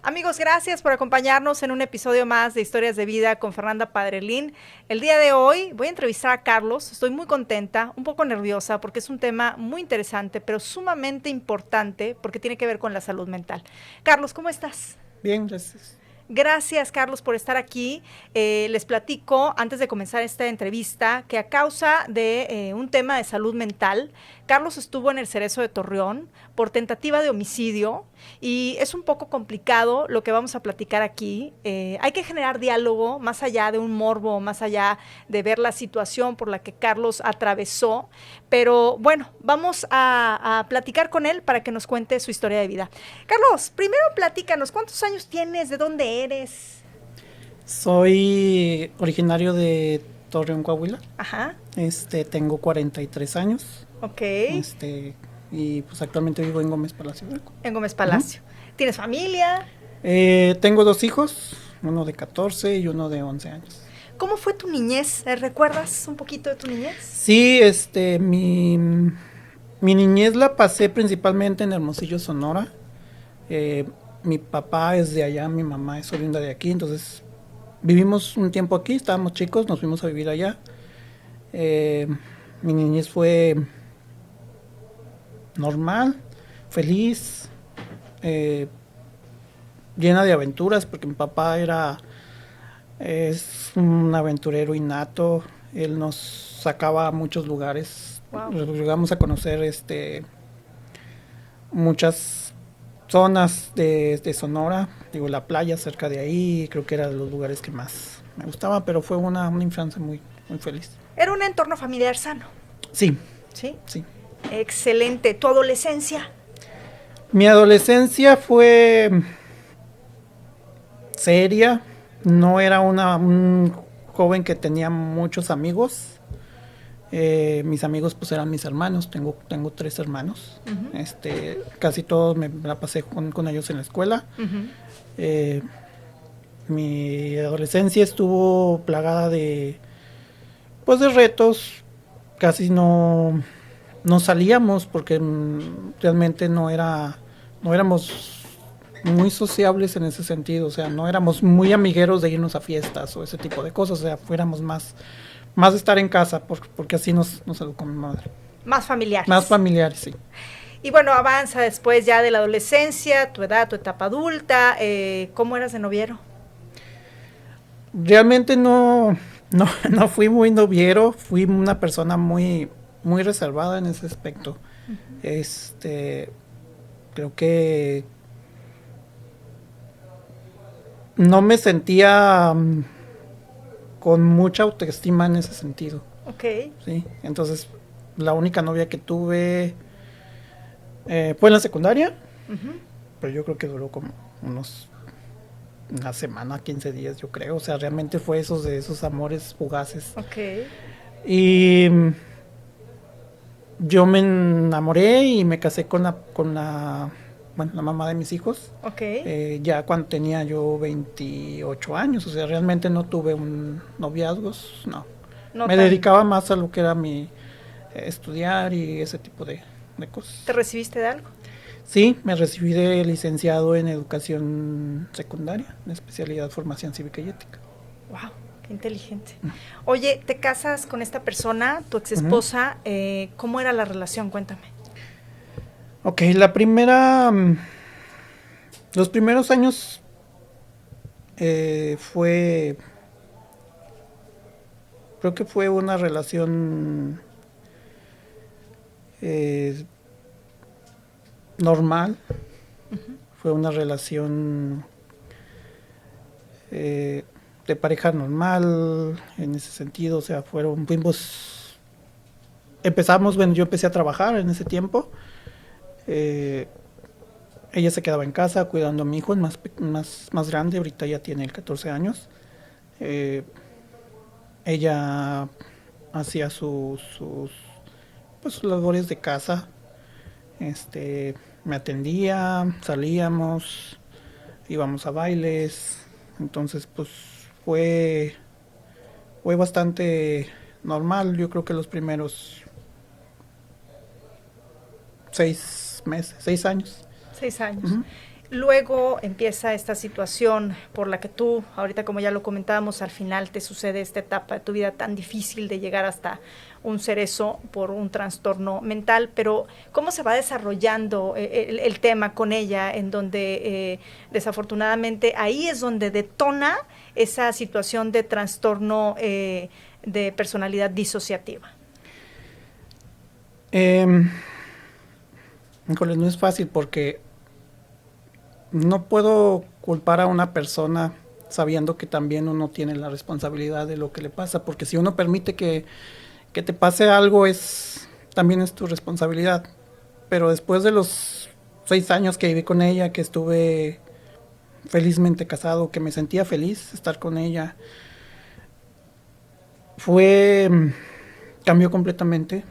Amigos, gracias por acompañarnos en un episodio más de Historias de Vida con Fernanda Padrelín. El día de hoy voy a entrevistar a Carlos. Estoy muy contenta, un poco nerviosa porque es un tema muy interesante, pero sumamente importante porque tiene que ver con la salud mental. Carlos, ¿cómo estás? Bien, gracias. Gracias, Carlos, por estar aquí. Les platico, antes de comenzar esta entrevista, que a causa de un tema de salud mental, Carlos estuvo en el Cerezo de Torreón por tentativa de homicidio y es un poco complicado lo que vamos a platicar aquí. Hay que generar diálogo más allá de un morbo, más allá de ver la situación por la que Carlos atravesó, pero bueno, vamos a platicar con él para que nos cuente su historia de vida. Carlos, primero platícanos, ¿cuántos años tienes? ¿De dónde eres? Soy originario de Torreón, Coahuila. Ajá. Tengo 43 años. Ok. Y pues actualmente vivo en Gómez Palacio. En Gómez Palacio. ¿Tienes familia? Tengo 2 hijos, uno de 14 y uno de 11 años. ¿Cómo fue tu niñez? ¿Recuerdas un poquito de tu niñez? Sí, mi niñez la pasé principalmente en Hermosillo, Sonora. Mi papá es de allá, mi mamá es oriunda de aquí, entonces vivimos un tiempo aquí, estábamos chicos, nos fuimos a vivir allá. Mi niñez fue normal, feliz, llena de aventuras, porque mi papá es un aventurero innato. Él nos sacaba a muchos lugares. Wow. Llegamos a conocer muchas zonas de Sonora, digo, la playa cerca de ahí, creo que era de los lugares que más me gustaba, pero fue una infancia muy feliz. Era un entorno familiar sano. Sí, ¿Sí? sí. Excelente. ¿Tu adolescencia? Mi adolescencia fue seria, no era un joven que tenía muchos amigos. Mis amigos pues eran mis hermanos, tengo 3 hermanos. Casi todos me la pasé con ellos en la escuela. Mi adolescencia estuvo plagada de retos. Casi no salíamos porque realmente no éramos muy sociables en ese sentido, o sea, no éramos muy amigueros de irnos a fiestas o ese tipo de cosas, o sea, fuéramos más de estar en casa, porque así nos educó mi madre. Más familiares. Más familiares, sí. Y bueno, avanza después ya de la adolescencia, tu edad, tu etapa adulta. ¿Cómo eras de noviero? Realmente no fui muy noviero, fui una persona muy reservada en ese aspecto. Creo que no me sentía con mucha autoestima en ese sentido. Ok. Sí, entonces la única novia que tuve fue en la secundaria, pero yo creo que duró como una semana, 15 días, yo creo. O sea, realmente fue esos amores fugaces. Ok. Y yo me enamoré y me casé con la mamá de mis hijos. Ok. Ya cuando tenía yo 28 años, o sea, realmente no tuve noviazgos, no. Me dedicaba más a lo que era mi estudiar y ese tipo de cosas. ¿Te recibiste de algo? Sí, me recibí de licenciado en educación secundaria, en especialidad formación cívica y ética. Wow, qué inteligente. Oye, ¿te casas con esta persona, tu ex esposa? ¿Cómo era la relación? Cuéntame. Ok, los primeros años creo que fue una relación normal. Fue una relación de pareja normal en ese sentido, o sea, empezamos, bueno, yo empecé a trabajar en ese tiempo. Ella se quedaba en casa cuidando a mi hijo, más grande, ahorita ya tiene 14 años. Ella hacía sus labores de casa. Me atendía, salíamos, íbamos a bailes. Entonces, pues fue bastante normal. Yo creo que los primeros 6 años. 6 años. Luego empieza esta situación por la que tú, ahorita como ya lo comentábamos, al final te sucede esta etapa de tu vida tan difícil de llegar hasta un cerezo por un trastorno mental, pero ¿cómo se va desarrollando el tema con ella, en donde desafortunadamente ahí es donde detona esa situación de trastorno de personalidad disociativa? Híjole, no es fácil porque no puedo culpar a una persona sabiendo que también uno tiene la responsabilidad de lo que le pasa, porque si uno permite que te pase algo, también es tu responsabilidad. Pero después de los 6 años que viví con ella, que estuve felizmente casado, que me sentía feliz estar con ella, cambió completamente.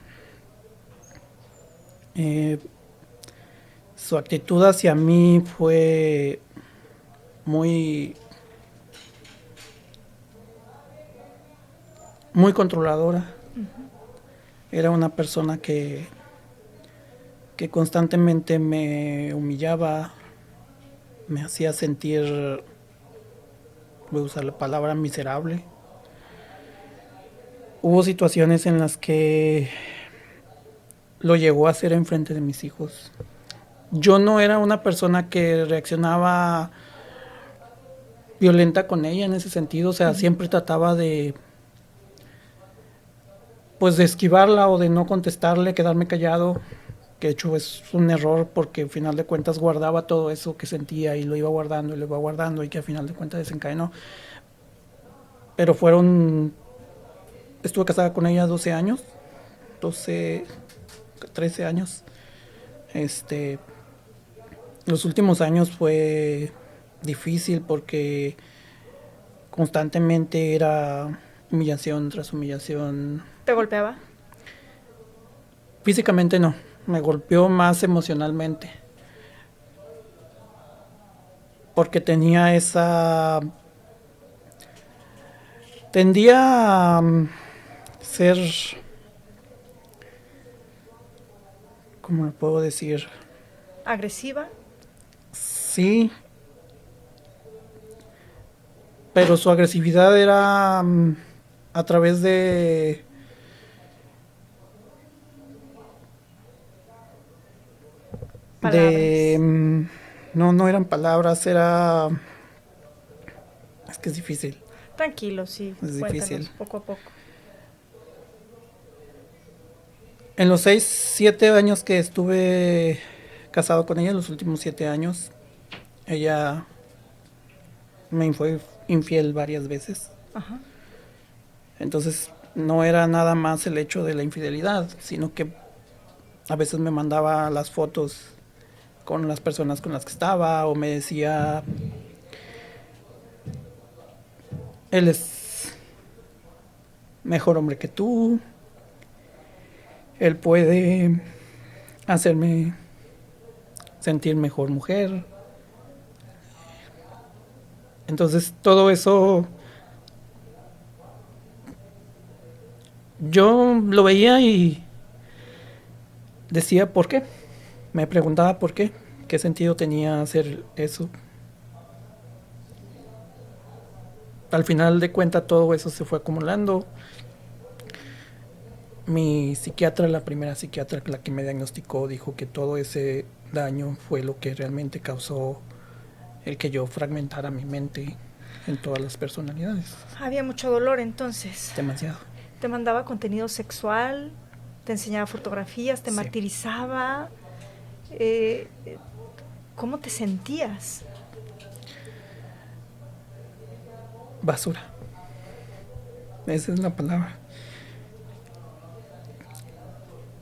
Su actitud hacia mí fue muy controladora. Era una persona que constantemente me humillaba, me hacía sentir, voy a usar la palabra, miserable. Hubo situaciones en las que lo llegó a hacer enfrente de mis hijos. Yo no era una persona que reaccionaba violenta con ella en ese sentido, o sea, siempre trataba de esquivarla o de no contestarle, quedarme callado, que de hecho es un error porque al final de cuentas guardaba todo eso que sentía y lo iba guardando y que al final de cuentas desencadenó. Pero estuve casada con ella 12 años, 13 años. Los últimos años fue difícil porque constantemente era humillación tras humillación. ¿Te golpeaba? Físicamente no, me golpeó más emocionalmente. Porque tendía a ser, ¿cómo lo puedo decir? ¿Agresiva? Sí, pero su agresividad era a través de palabras. No eran palabras, es que es difícil. Tranquilo, sí. Es difícil. Poco a poco. En los 7 años que estuve casado con ella, los últimos 7 años, ella me fue infiel varias veces. Ajá. Entonces no era nada más el hecho de la infidelidad, sino que a veces me mandaba las fotos con las personas con las que estaba, o me decía, él es mejor hombre que tú, él puede hacerme sentir mejor mujer. Entonces todo eso yo lo veía y decía, ¿por qué? Me preguntaba por qué sentido tenía hacer eso. Al final de cuentas todo eso se fue acumulando. Mi psiquiatra, la primera psiquiatra, la que me diagnosticó, dijo que todo ese daño fue lo que realmente causó el que yo fragmentara mi mente en todas las personalidades. Había mucho dolor entonces. Demasiado. ¿Te mandaba contenido sexual? ¿Te enseñaba fotografías? ¿Te Sí. martirizaba? ¿Cómo te sentías? Basura. Esa es la palabra.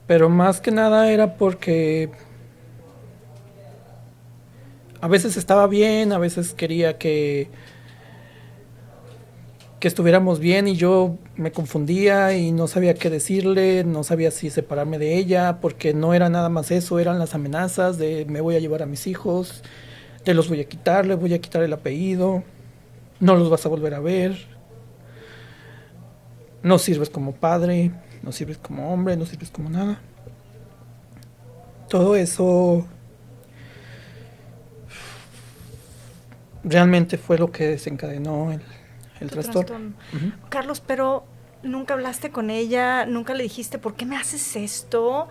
Pero más que nada era porque a veces estaba bien, a veces quería que estuviéramos bien y yo me confundía y no sabía qué decirle, no sabía si separarme de ella, porque no era nada más eso, eran las amenazas de me voy a llevar a mis hijos, te los voy a quitar, les voy a quitar el apellido, no los vas a volver a ver, no sirves como padre, no sirves como hombre, no sirves como nada. Todo eso realmente fue lo que desencadenó el trastorno. Uh-huh. Carlos, pero nunca hablaste con ella, nunca le dijiste, ¿por qué me haces esto?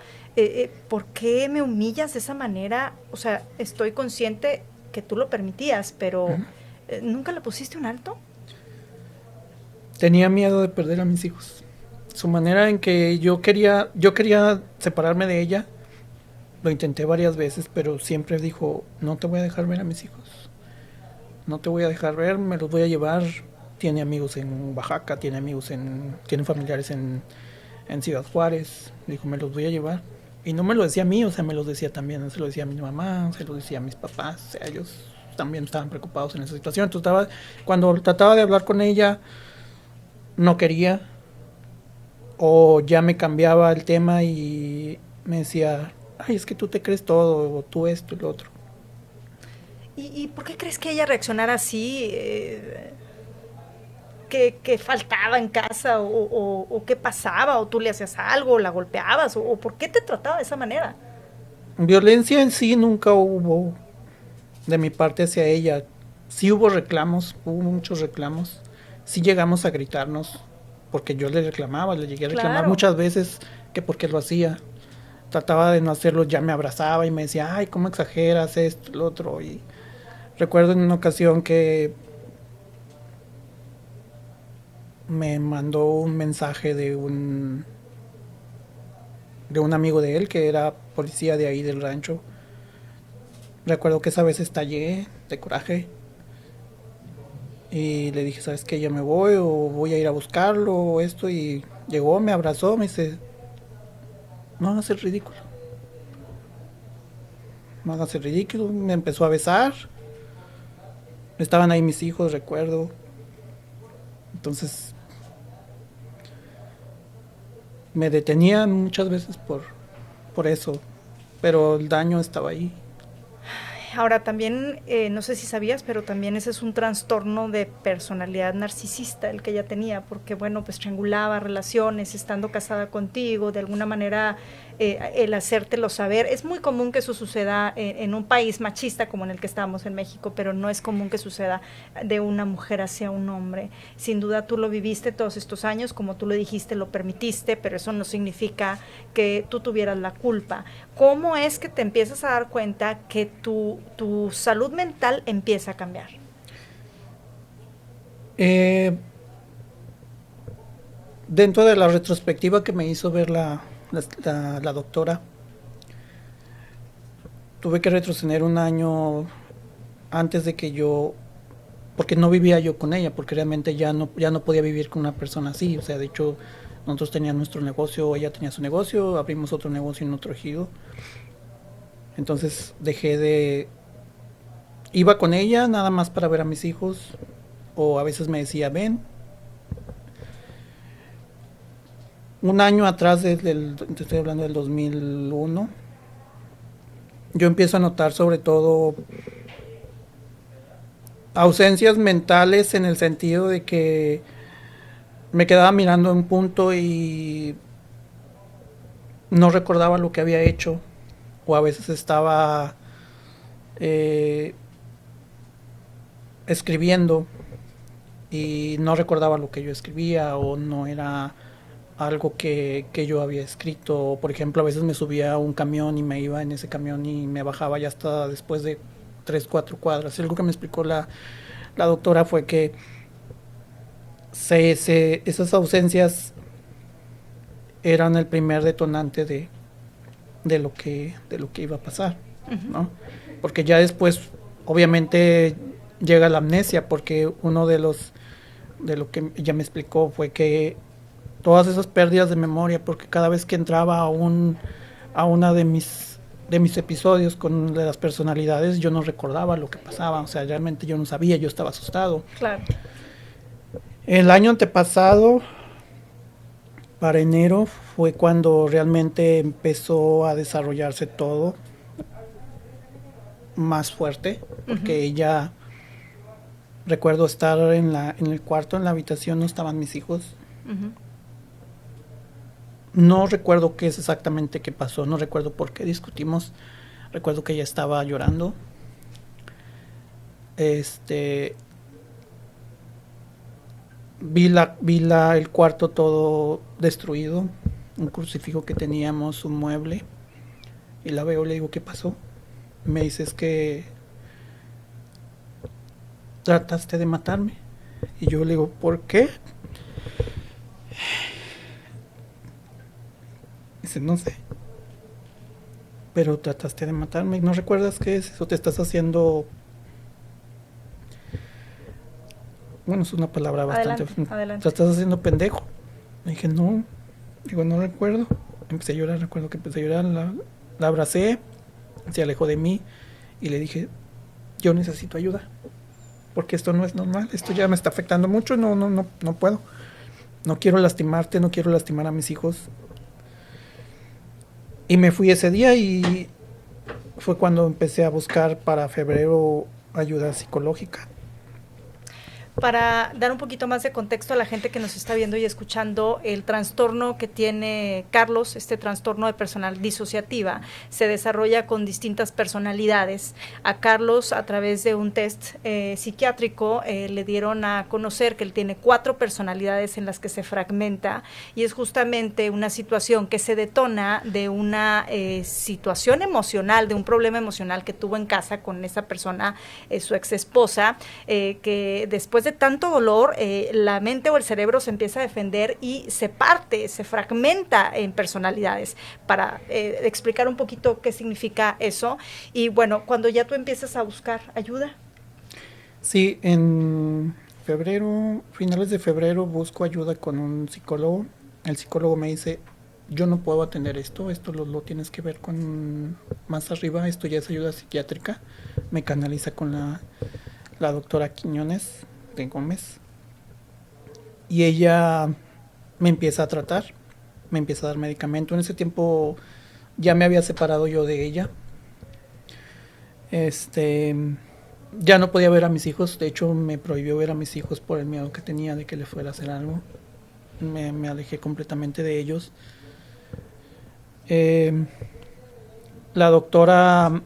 ¿Por qué me humillas de esa manera? O sea, estoy consciente que tú lo permitías, pero uh-huh. ¿Nunca le pusiste un alto? Tenía miedo de perder a mis hijos. Su manera en que yo quería separarme de ella, lo intenté varias veces, pero siempre dijo, no te voy a dejar ver a mis hijos. No te voy a dejar ver, me los voy a llevar. Tiene amigos en Oaxaca, tiene familiares en Ciudad Juárez. Dijo, me los voy a llevar. Y no me lo decía a mí, o sea, me los decía también, se lo decía a mi mamá, se lo decía a mis papás, o sea, ellos también estaban preocupados en esa situación. Entonces cuando trataba de hablar con ella, no quería, o ya me cambiaba el tema y me decía, ay, es que tú te crees todo, o tú esto y lo otro. ¿Y por qué crees que ella reaccionara así? ¿Qué faltaba en casa? ¿O qué pasaba? ¿O tú le hacías algo? ¿O la golpeabas? ¿O por qué te trataba de esa manera? Violencia en sí nunca hubo de mi parte hacia ella. Sí hubo reclamos, hubo muchos reclamos. Sí llegamos a gritarnos, porque yo le reclamaba, le llegué a reclamar muchas veces que por qué lo hacía. Trataba de no hacerlo, ya me abrazaba y me decía, ay, ¿cómo exageras esto, lo otro? Y recuerdo en una ocasión que me mandó un mensaje de un amigo de él que era policía de ahí del rancho. Recuerdo que esa vez estallé de coraje y le dije, ¿sabes qué? Ya me voy o voy a ir a buscarlo o esto. Y llegó, me abrazó, me dice, no hagas el ridículo. No hagas el ridículo. Me empezó a besar. Estaban ahí mis hijos, recuerdo. Entonces me detenía muchas veces por eso, pero el daño estaba ahí. Ahora también, no sé si sabías, pero también ese es un trastorno de personalidad narcisista el que ella tenía, porque bueno, pues triangulaba relaciones, estando casada contigo, de alguna manera el hacértelo saber. Es muy común que eso suceda en un país machista como en el que estamos en México, pero no es común que suceda de una mujer hacia un hombre. Sin duda tú lo viviste todos estos años, como tú lo dijiste, lo permitiste, pero eso no significa que tú tuvieras la culpa. ¿Cómo es que te empiezas a dar cuenta que tu salud mental empieza a cambiar? Dentro de la retrospectiva que me hizo ver la doctora, tuve que retroceder un año antes de que yo, porque no vivía yo con ella, porque realmente ya no podía vivir con una persona así. O sea, de hecho, nosotros teníamos nuestro negocio, ella tenía su negocio, abrimos otro negocio en otro ejido. Entonces iba con ella nada más para ver a mis hijos, o a veces me decía, ven. Un año atrás, te estoy hablando del 2001, yo empiezo a notar sobre todo ausencias mentales, en el sentido de que me quedaba mirando en un punto y no recordaba lo que había hecho, o a veces estaba escribiendo y no recordaba lo que yo escribía, o no era algo que yo había escrito. Por ejemplo, a veces me subía a un camión y me iba en ese camión y me bajaba ya hasta después de 3-4 cuadras. Algo que me explicó la doctora fue que esas ausencias eran el primer detonante de lo que iba a pasar, ¿no? Porque ya después, obviamente, llega la amnesia, porque uno de lo que ella me explicó fue que todas esas pérdidas de memoria, porque cada vez que entraba a una de mis episodios con las personalidades, yo no recordaba lo que pasaba. O sea, realmente yo no sabía, yo estaba asustado. Claro. El año antepasado, para enero, fue cuando realmente empezó a desarrollarse todo más fuerte, porque ella, recuerdo estar en el cuarto, en la habitación, no estaban mis hijos. No recuerdo qué es exactamente qué pasó, no recuerdo por qué discutimos. Recuerdo que ella estaba llorando Este, el cuarto todo destruido, un crucifijo que teníamos, un mueble, y la veo, le digo, ¿qué pasó? Me dices que trataste de matarme. Y yo le digo, ¿por qué? Dice, no sé. Pero trataste de matarme. ¿No recuerdas qué es eso? Te estás haciendo... Bueno, es una palabra bastante... Adelante. Te estás haciendo pendejo. Le dije, no. Digo, no recuerdo. Empecé a llorar, recuerdo que empecé a llorar. La abracé, se alejó de mí y le dije, yo necesito ayuda. Porque esto no es normal. Esto ya me está afectando mucho. No puedo. No quiero lastimarte, no quiero lastimar a mis hijos. Y me fui ese día y fue cuando empecé a buscar para febrero ayuda psicológica. Para dar un poquito más de contexto a la gente que nos está viendo y escuchando, el trastorno que tiene Carlos, este trastorno de personalidad disociativa, se desarrolla con distintas personalidades. A Carlos, a través de un test psiquiátrico, le dieron a conocer que él tiene 4 personalidades en las que se fragmenta, y es justamente una situación que se detona de una situación emocional, de un problema emocional que tuvo en casa con esa persona, su ex esposa, que después de tanto dolor, la mente o el cerebro se empieza a defender y se parte, se fragmenta en personalidades. Para explicar un poquito qué significa eso. Y bueno, cuando ya tú empiezas a buscar ayuda. Sí, en febrero, finales de febrero, busco ayuda con un psicólogo. El psicólogo me dice, yo no puedo atender esto lo tienes que ver con más arriba, esto ya es ayuda psiquiátrica. Me canaliza con la doctora Quiñones de Gómez, y ella me empieza a tratar, me empieza a dar medicamento. En ese tiempo ya me había separado yo de ella. Ya no podía ver a mis hijos, de hecho me prohibió ver a mis hijos por el miedo que tenía de que le fuera a hacer algo. Me alejé completamente de ellos. La doctora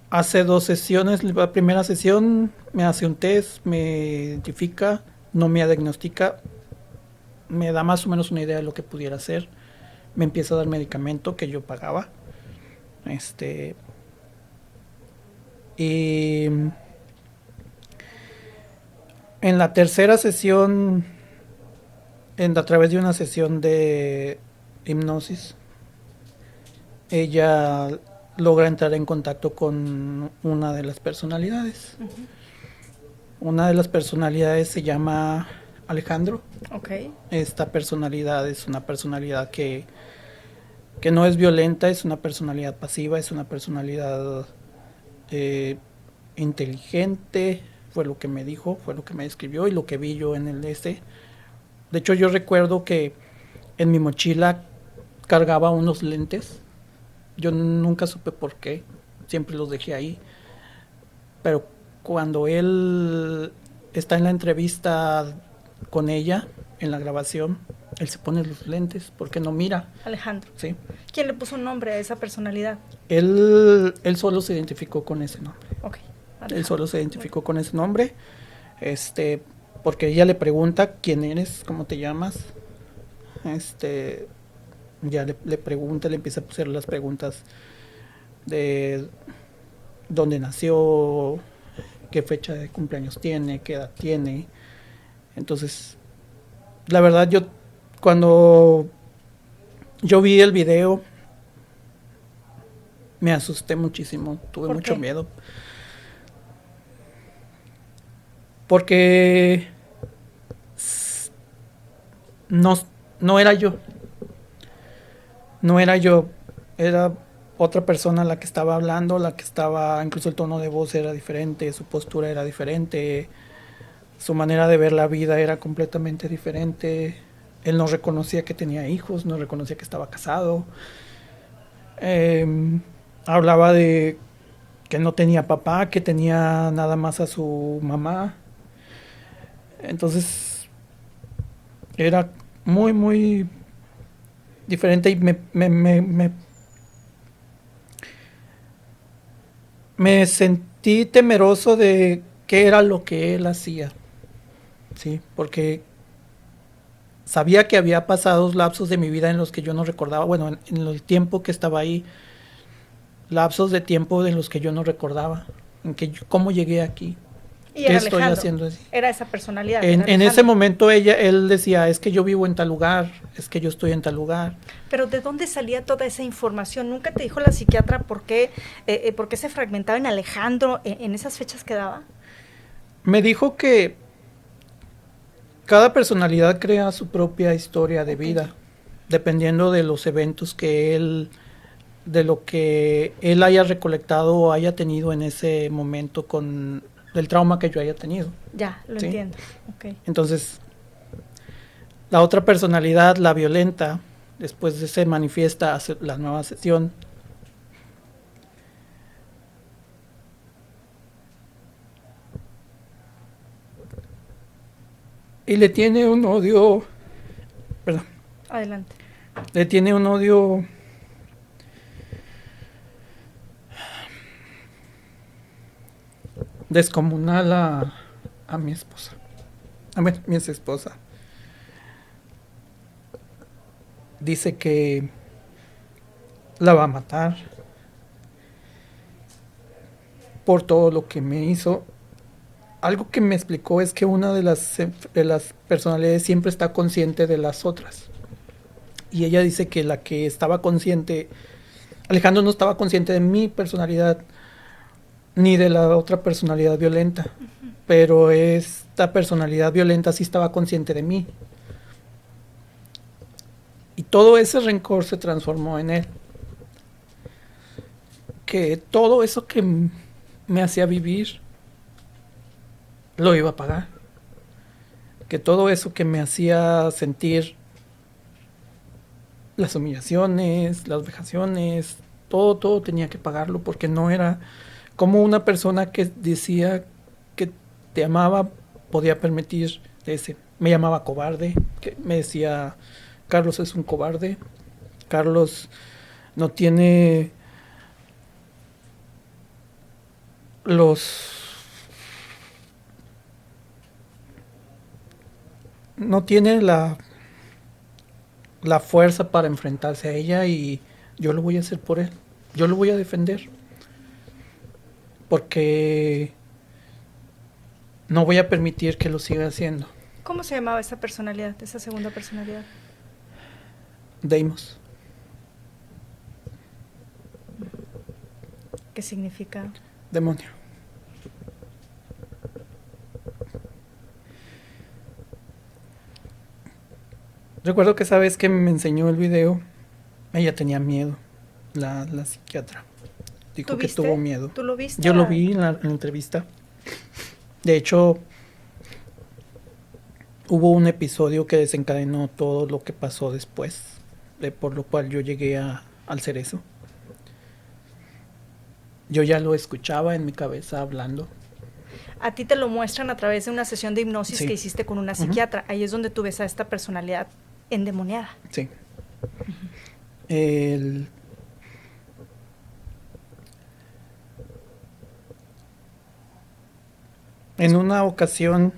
hace 2 sesiones. La primera sesión me hace un test, me identifica, no me diagnostica, me da más o menos una idea de lo que pudiera hacer. Me empieza a dar medicamento que yo pagaba. Y en la tercera sesión, a través de una sesión de hipnosis, ella logra entrar en contacto con una de las personalidades. Una de las personalidades se llama Alejandro. Okay. Esta personalidad es una personalidad que no es violenta, es una personalidad pasiva, es una personalidad inteligente, fue lo que me dijo, fue lo que me describió y lo que vi yo en el De hecho, yo recuerdo que en mi mochila cargaba unos lentes. Yo nunca supe por qué, siempre los dejé ahí. Pero cuando él está en la entrevista con ella, en la grabación, él se pone los lentes porque no mira. Alejandro. Sí. ¿Quién le puso un nombre a esa personalidad? Él solo se identificó con ese nombre. Okay. Él solo se identificó con ese nombre. Porque ella le pregunta quién eres, cómo te llamas. Ya le pregunta, le empieza a hacer las preguntas de dónde nació, qué fecha de cumpleaños tiene, qué edad tiene. Entonces, la verdad, cuando yo vi el video, me asusté muchísimo, tuve mucho miedo. Porque no era yo. No era yo, era otra persona la que estaba hablando, incluso el tono de voz era diferente, su postura era diferente, su manera de ver la vida era completamente diferente. Él no reconocía que tenía hijos, no reconocía que estaba casado. Hablaba de que no tenía papá, que tenía nada más a su mamá. Entonces era muy, muy diferente, y me sentí temeroso de qué era lo que él hacía, ¿sí? Porque sabía que había pasado lapsos de mi vida en los que yo no recordaba, bueno, en el tiempo que estaba ahí, lapsos de tiempo en los que yo no recordaba, en que cómo llegué aquí, Y qué era estoy Alejandro, haciendo así. era esa personalidad. En ese momento él decía, es que yo vivo en tal lugar, es que yo estoy en tal lugar. Pero ¿de dónde salía toda esa información? ¿Nunca te dijo la psiquiatra por qué se fragmentaba en Alejandro en esas fechas que daba? Me dijo que cada personalidad crea su propia historia de vida, dependiendo de los eventos de lo que él haya recolectado o haya tenido en ese momento del trauma que yo haya tenido. Ya, lo ¿sí? entiendo. Okay. Entonces, la otra personalidad, la violenta, después se manifiesta hacia la nueva sesión. Y le tiene un odio, perdón. Adelante. Le tiene un odio descomunal a mi esposa. A mi ex esposa. Dice que la va a matar por todo lo que me hizo. Algo que me explicó es que una de las personalidades siempre está consciente de las otras. Y ella dice que la que estaba consciente, Alejandro no estaba consciente de mi personalidad ni de la otra personalidad violenta, pero esta personalidad violenta sí estaba consciente de mí. Y todo ese rencor se transformó en él. Que todo eso que me hacía vivir lo iba a pagar. Que todo eso que me hacía sentir las humillaciones, las vejaciones, todo tenía que pagarlo, porque no era como una persona que decía que te amaba podía permitir ese. Me llamaba cobarde, que me decía, Carlos es un cobarde, Carlos no tiene no tiene la fuerza para enfrentarse a ella, y yo lo voy a hacer por él. Yo lo voy a defender. Porque no voy a permitir que lo siga haciendo. ¿Cómo se llamaba esa personalidad, esa segunda personalidad? Deimos. ¿Qué significa? Demonio. Recuerdo que esa vez que me enseñó el video, ella tenía miedo, la psiquiatra. Dijo que tuvo miedo. ¿Tú lo viste? Yo lo vi en la entrevista. De hecho, hubo un episodio que desencadenó todo lo que pasó después, por lo cual yo llegué al Cerezo. Yo ya lo escuchaba en mi cabeza hablando. A ti te lo muestran a través de una sesión de hipnosis que hiciste con una psiquiatra. Ahí es donde tú ves a esta personalidad endemoniada. Sí. En una ocasión,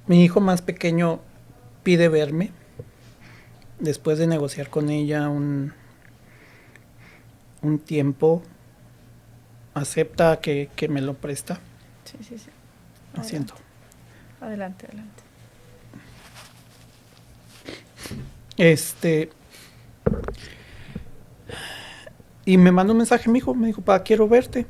mi hijo más pequeño pide verme. Después de negociar con ella un tiempo, acepta que me lo presta. Sí. Lo siento. Adelante. Y me mandó un mensaje, me dijo, pa, quiero verte.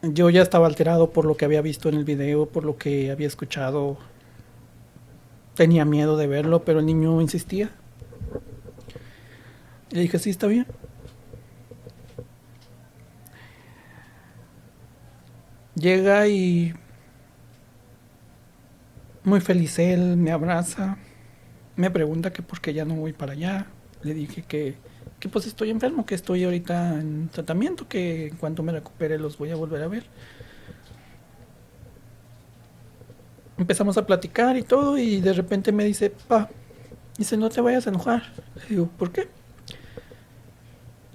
Yo ya estaba alterado por lo que había visto en el video, por lo que había escuchado. Tenía miedo de verlo, pero el niño insistía. Y le dije, sí, está bien. Llega y muy feliz él, me abraza, me pregunta que por qué ya no voy para allá. Le dije que pues estoy enfermo, que estoy ahorita en tratamiento, que en cuanto me recupere los voy a volver a ver. Empezamos a platicar y todo, y de repente me dice, pa, dice, no te vayas a enojar. Le digo, ¿por qué?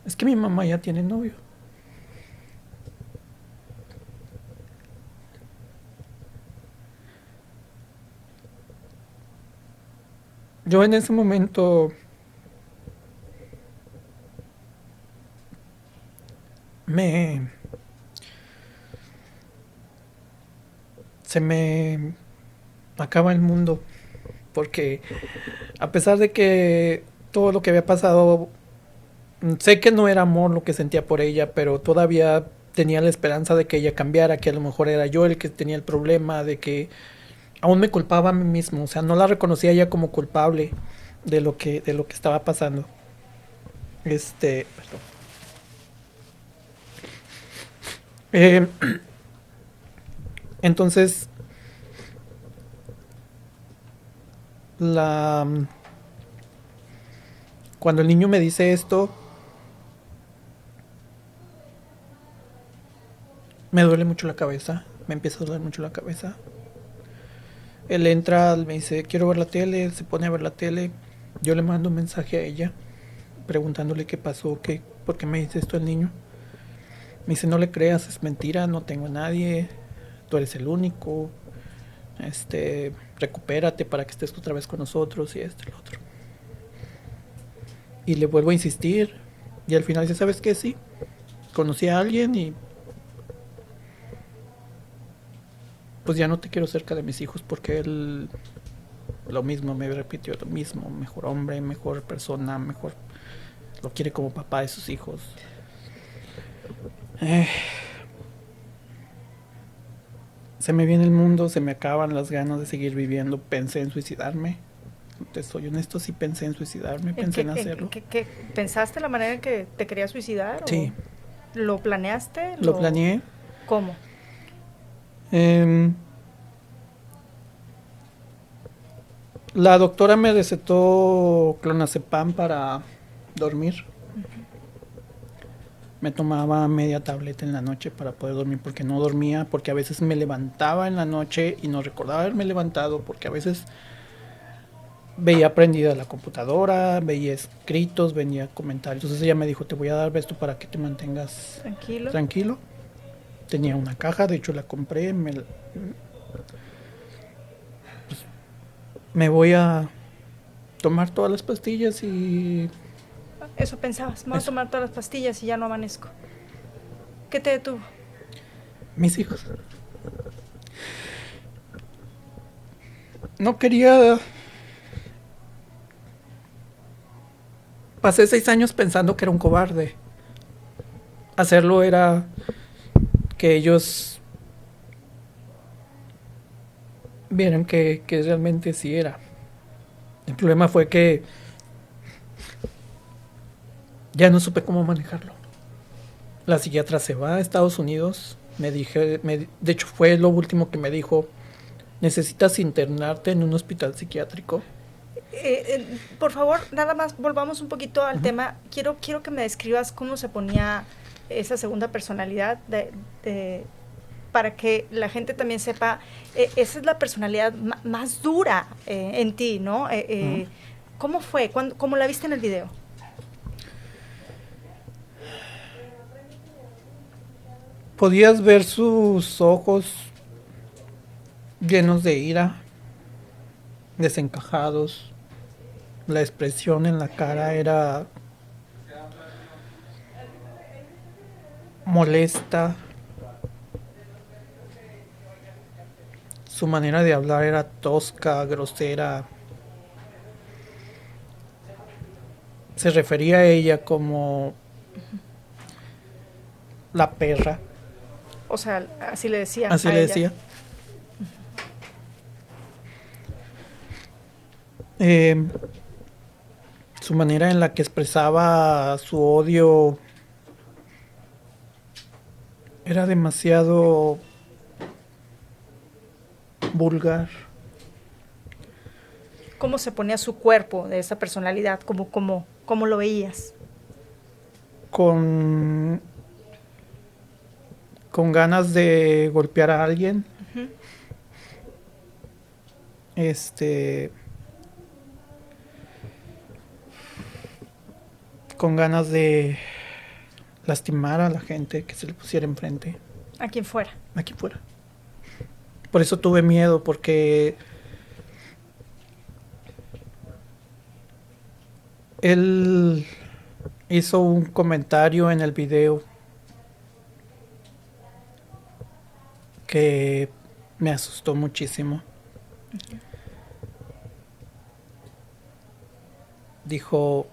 Es que mi mamá ya tiene novio. Yo en ese momento me se me acaba el mundo, porque a pesar de que todo lo que había pasado, sé que no era amor lo que sentía por ella, pero todavía tenía la esperanza de que ella cambiara, que a lo mejor era yo el que tenía el problema, de que aún me culpaba a mí mismo, o sea, no la reconocía ella como culpable de lo que estaba pasando. Perdón. Eh, entonces, la cuando el niño me dice esto, me duele mucho la cabeza, me empieza a doler mucho la cabeza. Él entra, me dice, quiero ver la tele, se pone a ver la tele. Yo le mando un mensaje a ella, preguntándole qué pasó, por qué me dice esto el niño. Me dice, no le creas, es mentira, no tengo a nadie, tú eres el único, recupérate para que estés otra vez con nosotros y esto y lo otro. Y le vuelvo a insistir, y al final dice, ¿sabes qué? Sí, conocí a alguien y pues ya no te quiero cerca de mis hijos porque él lo mismo me repitió, lo mismo, mejor hombre, mejor persona, mejor, lo quiere como papá de sus hijos. Se me viene el mundo, se me acaban las ganas de seguir viviendo. Pensé en suicidarme. Te soy honesto, sí pensé en suicidarme, pensé en hacerlo. ¿Qué pensaste la manera en que te querías suicidar? Sí. ¿O lo planeaste? Lo planeé. ¿Cómo? La doctora me recetó clonazepam para dormir. Me tomaba media tableta en la noche para poder dormir porque no dormía, porque a veces me levantaba en la noche y no recordaba haberme levantado, porque a veces veía prendida la computadora, veía escritos, veía comentarios. Entonces ella me dijo, te voy a dar esto para que te mantengas tranquilo. Tenía una caja, de hecho la compré, me voy a tomar todas las pastillas y... Eso pensabas, me voy a tomar todas las pastillas y ya no amanezco. ¿Qué te detuvo? Mis hijos. No quería... Pasé 6 años pensando que era un cobarde. Hacerlo era que ellos vieran que realmente sí era. El problema fue que ya no supe cómo manejarlo. La psiquiatra se va a Estados Unidos. De hecho fue lo último que me dijo. Necesitas internarte en un hospital psiquiátrico. Por favor, nada más volvamos un poquito al tema. Quiero que me describas cómo se ponía esa segunda personalidad para que la gente también sepa, esa es la personalidad más dura en ti, ¿no? ¿Cómo fue? ¿Cómo la viste en el video? Podías ver sus ojos llenos de ira, desencajados. La expresión en la cara era molesta. Su manera de hablar era tosca, grosera. Se refería a ella como la perra. O sea, así le decía. Así le decía. Su manera en la que expresaba su odio era demasiado vulgar. ¿Cómo se ponía su cuerpo de esa personalidad? ¿Cómo lo veías? Con ganas de golpear a alguien. Uh-huh. Con ganas de lastimar a la gente que se le pusiera enfrente. ¿A quien fuera? A quien fuera. Por eso tuve miedo, porque Él hizo un comentario en el video que me asustó muchísimo. Dijo,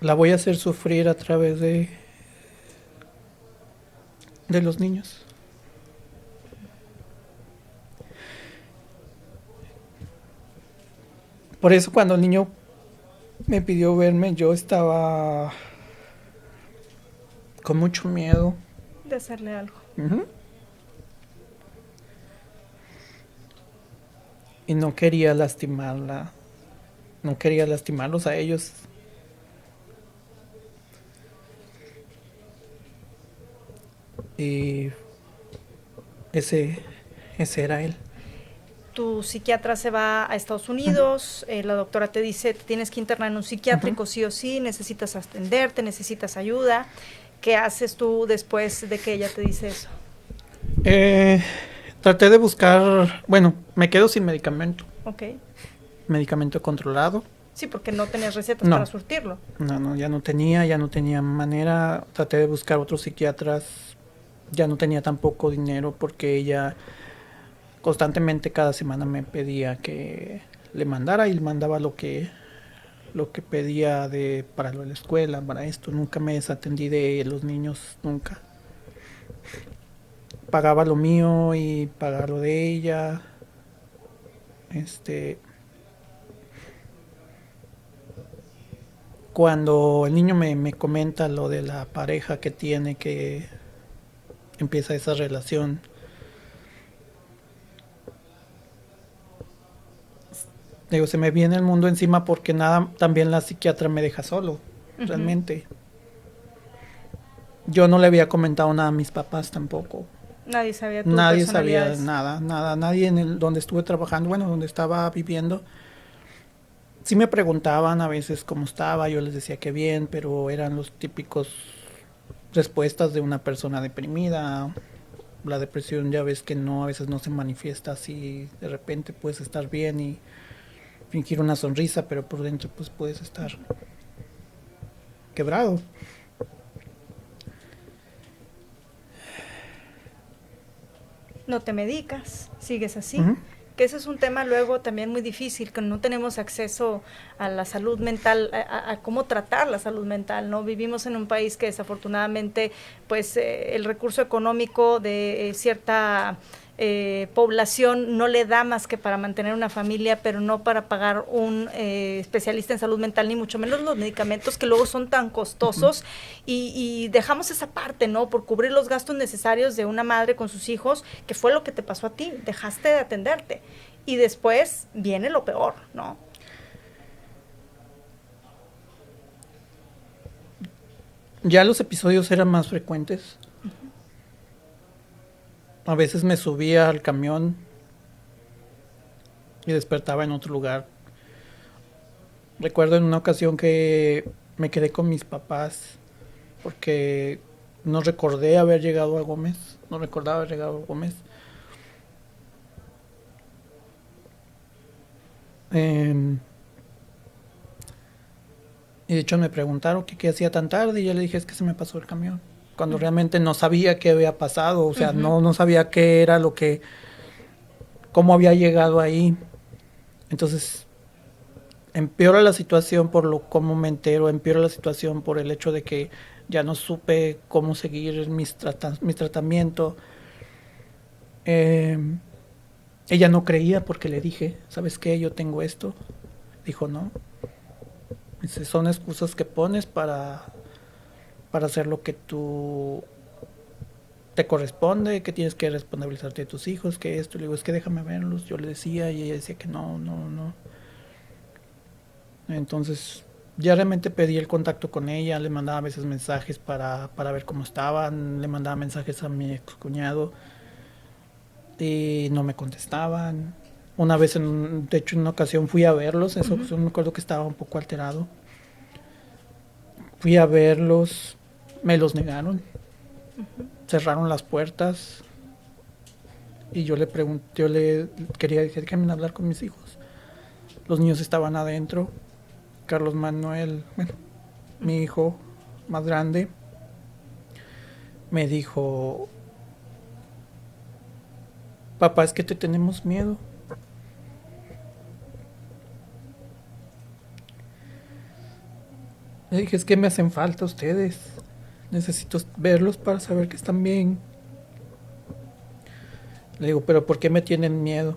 la voy a hacer sufrir a través de los niños. Por eso cuando el niño me pidió verme, yo estaba con mucho miedo. De hacerle algo. Uh-huh. Y no quería lastimarla. No quería lastimarlos a ellos. Y ese era él. Tu psiquiatra se va a Estados Unidos, la doctora te dice, te tienes que internar en un psiquiátrico sí o sí, necesitas atenderte, necesitas ayuda. ¿Qué haces tú después de que ella te dice eso? Traté de buscar, bueno, me quedo sin medicamento. Ok. Medicamento controlado. Sí, porque no tenías recetas para surtirlo. No, ya no tenía manera. Traté de buscar otros psiquiatras, ya no tenía tampoco dinero porque ella constantemente cada semana me pedía que le mandara y le mandaba lo que pedía para lo de la escuela, para esto. Nunca me desatendí de los niños, nunca. Pagaba lo mío y pagaba lo de ella. Cuando el niño me comenta lo de la pareja que tiene, que empieza esa relación, digo, se me viene el mundo encima porque también la psiquiatra me deja solo, realmente. Yo no le había comentado nada a mis papás tampoco. Nadie sabía Nadie sabía nada. Nadie donde estuve trabajando, bueno, donde estaba viviendo. Sí me preguntaban a veces cómo estaba, yo les decía que bien, pero eran los típicos respuestas de una persona deprimida. La depresión ya ves que a veces no se manifiesta así, de repente puedes estar bien y fingir una sonrisa, pero por dentro pues puedes estar quebrado. No te medicas, sigues así. Que ese es un tema luego también muy difícil, que no tenemos acceso a la salud mental, a cómo tratar la salud mental, ¿no? Vivimos en un país que desafortunadamente, pues, el recurso económico de cierta población no le da más que para mantener una familia, pero no para pagar un especialista en salud mental, ni mucho menos los medicamentos que luego son tan costosos, y dejamos esa parte, ¿no? Por cubrir los gastos necesarios de una madre con sus hijos, que fue lo que te pasó a ti, dejaste de atenderte, y después viene lo peor, ¿no? Ya los episodios eran más frecuentes. A veces me subía al camión y despertaba en otro lugar. Recuerdo en una ocasión que me quedé con mis papás porque no recordé haber llegado a Gómez. No recordaba haber llegado a Gómez. Y de hecho me preguntaron qué hacía tan tarde y yo le dije es que se me pasó el camión. Cuando realmente no sabía qué había pasado, o sea, no sabía qué era cómo había llegado ahí. Entonces, empeora la situación por cómo me entero, empeora la situación por el hecho de que ya no supe cómo seguir mi tratamiento. Ella no creía porque le dije, ¿sabes qué? Yo tengo esto. Dijo, no. Dice, son excusas que pones para hacer lo que tú te corresponde, que tienes que responsabilizarte de tus hijos, que esto. Le digo, es que déjame verlos. Yo le decía y ella decía que no. Entonces ya realmente pedí el contacto con ella, le mandaba a veces mensajes para ver cómo estaban, le mandaba mensajes a mi excuñado y no me contestaban. Una vez, de hecho en una ocasión fui a verlos, eso me acuerdo que estaba un poco alterado. Fui a verlos, me los negaron, cerraron las puertas y yo le pregunté, yo le quería decir que me hablar con mis hijos. Los niños estaban adentro. Carlos Manuel, bueno, mi hijo más grande, me dijo, papá, es que te tenemos miedo. Le dije, es que me hacen falta ustedes. Necesito verlos para saber que están bien. Le digo, pero ¿por qué me tienen miedo?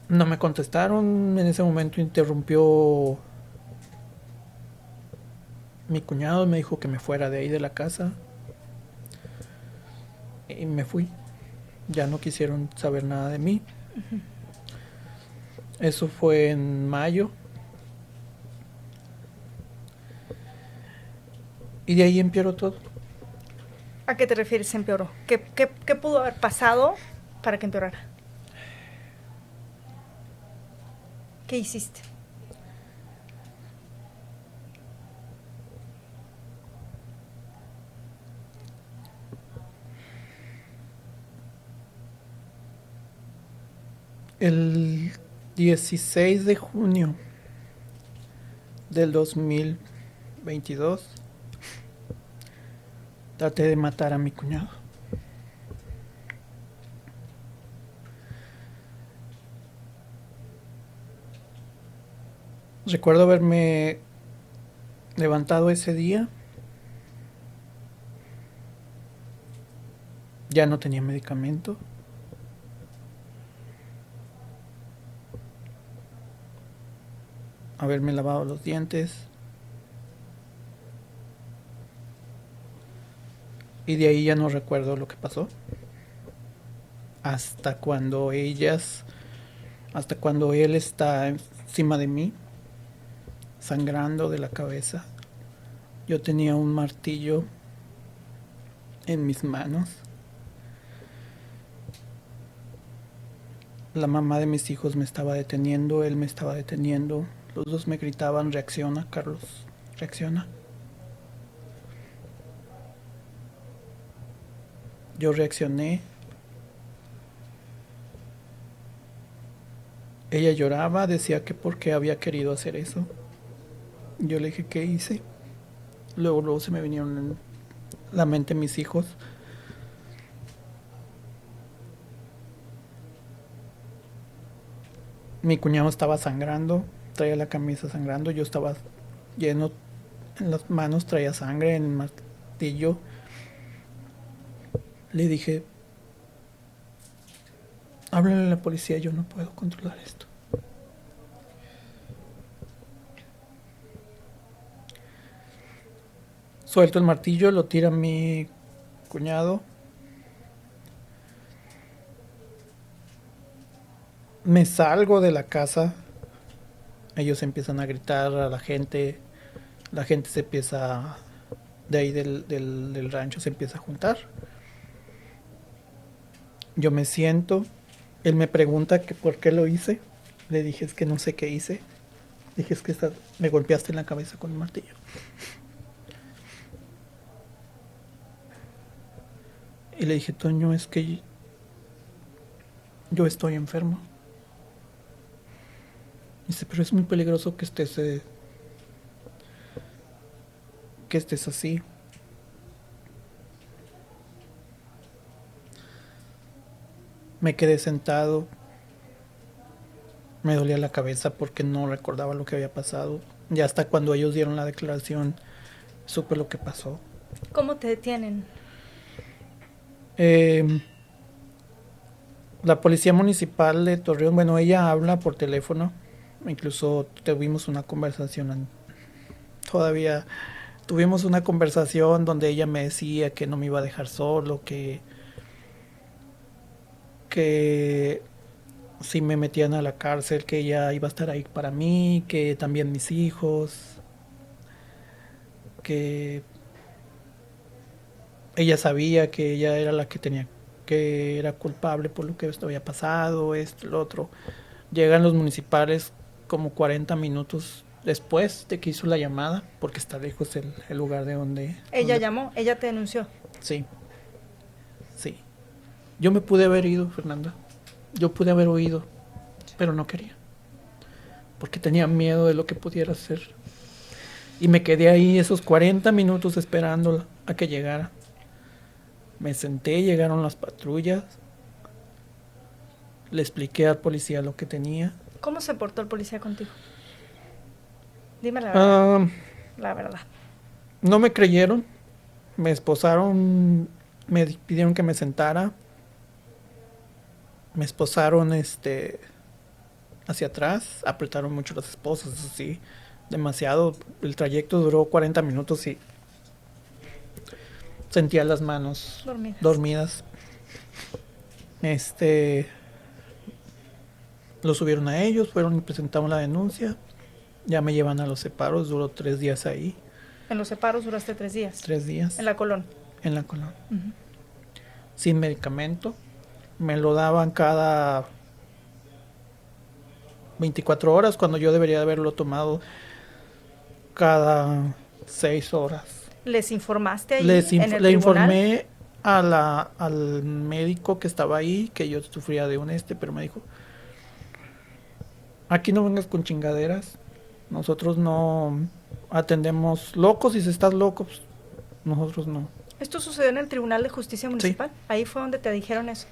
No me contestaron. En ese momento interrumpió mi cuñado, me dijo que me fuera de ahí de la casa. Y me fui. Ya no quisieron saber nada de mí. Eso fue en mayo. Y de ahí empeoró todo. ¿A qué te refieres empeoró? ¿Qué pudo haber pasado para que empeorara? ¿Qué hiciste? El 16 de junio del 2022 traté de matar a mi cuñado. Recuerdo haberme levantado ese día. Ya no tenía medicamento. Haberme lavado los dientes. Y de ahí ya no recuerdo lo que pasó. Hasta cuando él está encima de mí, sangrando de la cabeza. Yo tenía un martillo en mis manos. La mamá de mis hijos me estaba deteniendo, él me estaba deteniendo. Los dos me gritaban, reacciona, Carlos, reacciona. Yo reaccioné. Ella lloraba, decía que por qué había querido hacer eso. Yo le dije, ¿qué hice? Luego se me vinieron en la mente mis hijos. Mi cuñado estaba sangrando, traía la camisa sangrando, yo estaba lleno, en las manos traía sangre, en el martillo. Le dije, háblale a la policía, yo no puedo controlar esto. Suelto el martillo, lo tira mi cuñado. Me salgo de la casa. Ellos empiezan a gritar a la gente. La gente se empieza, de ahí del rancho se empieza a juntar. Yo me siento. Él me pregunta que por qué lo hice. Le dije, es que no sé qué hice. Dije, es que me golpeaste en la cabeza con un martillo. Y le dije, Toño, es que yo estoy enfermo. Dice, pero es muy peligroso que estés así. Me quedé sentado. Me dolía la cabeza porque no recordaba lo que había pasado. Ya hasta cuando ellos dieron la declaración, supe lo que pasó. ¿Cómo te detienen? La policía municipal de Torreón, bueno, ella habla por teléfono. Incluso tuvimos una conversación. Todavía tuvimos una conversación donde ella me decía que no me iba a dejar solo, que si me metían a la cárcel, que ella iba a estar ahí para mí, que también mis hijos, que ella sabía que ella era la que tenía, que era culpable por lo que esto había pasado, esto, lo otro. Llegan los municipales como 40 minutos después de que hizo la llamada, porque está lejos el lugar de donde... Ella llamó, ella te denunció. Sí, Yo me pude haber ido, Fernanda. Yo pude haber huido, pero no quería. Porque tenía miedo de lo que pudiera hacer. Y me quedé ahí esos 40 minutos esperando a que llegara. Me senté, llegaron las patrullas. Le expliqué al policía lo que tenía. ¿Cómo se portó el policía contigo? Dime la verdad. La verdad. No me creyeron. Me esposaron. Me pidieron que me sentara. Me esposaron hacia atrás. Apretaron mucho las esposas, así. Demasiado. El trayecto duró 40 minutos y sentía las manos dormidas. Lo subieron a ellos, fueron y presentaron la denuncia. Ya me llevan a los separos, duró 3 días ahí. ¿En los separos duraste 3 días? 3 días. ¿En la Colón? En la Colón. Uh-huh. Sin medicamento. Me lo daban cada 24 horas, cuando yo debería haberlo tomado cada 6 horas. ¿Les informaste ahí en el le tribunal? Informé al médico que estaba ahí, que yo sufría de pero me dijo, aquí no vengas con chingaderas, nosotros no atendemos locos, y si estás loco, pues, nosotros no. ¿Esto sucedió en el Tribunal de Justicia Municipal? Sí. Ahí fue donde te dijeron eso.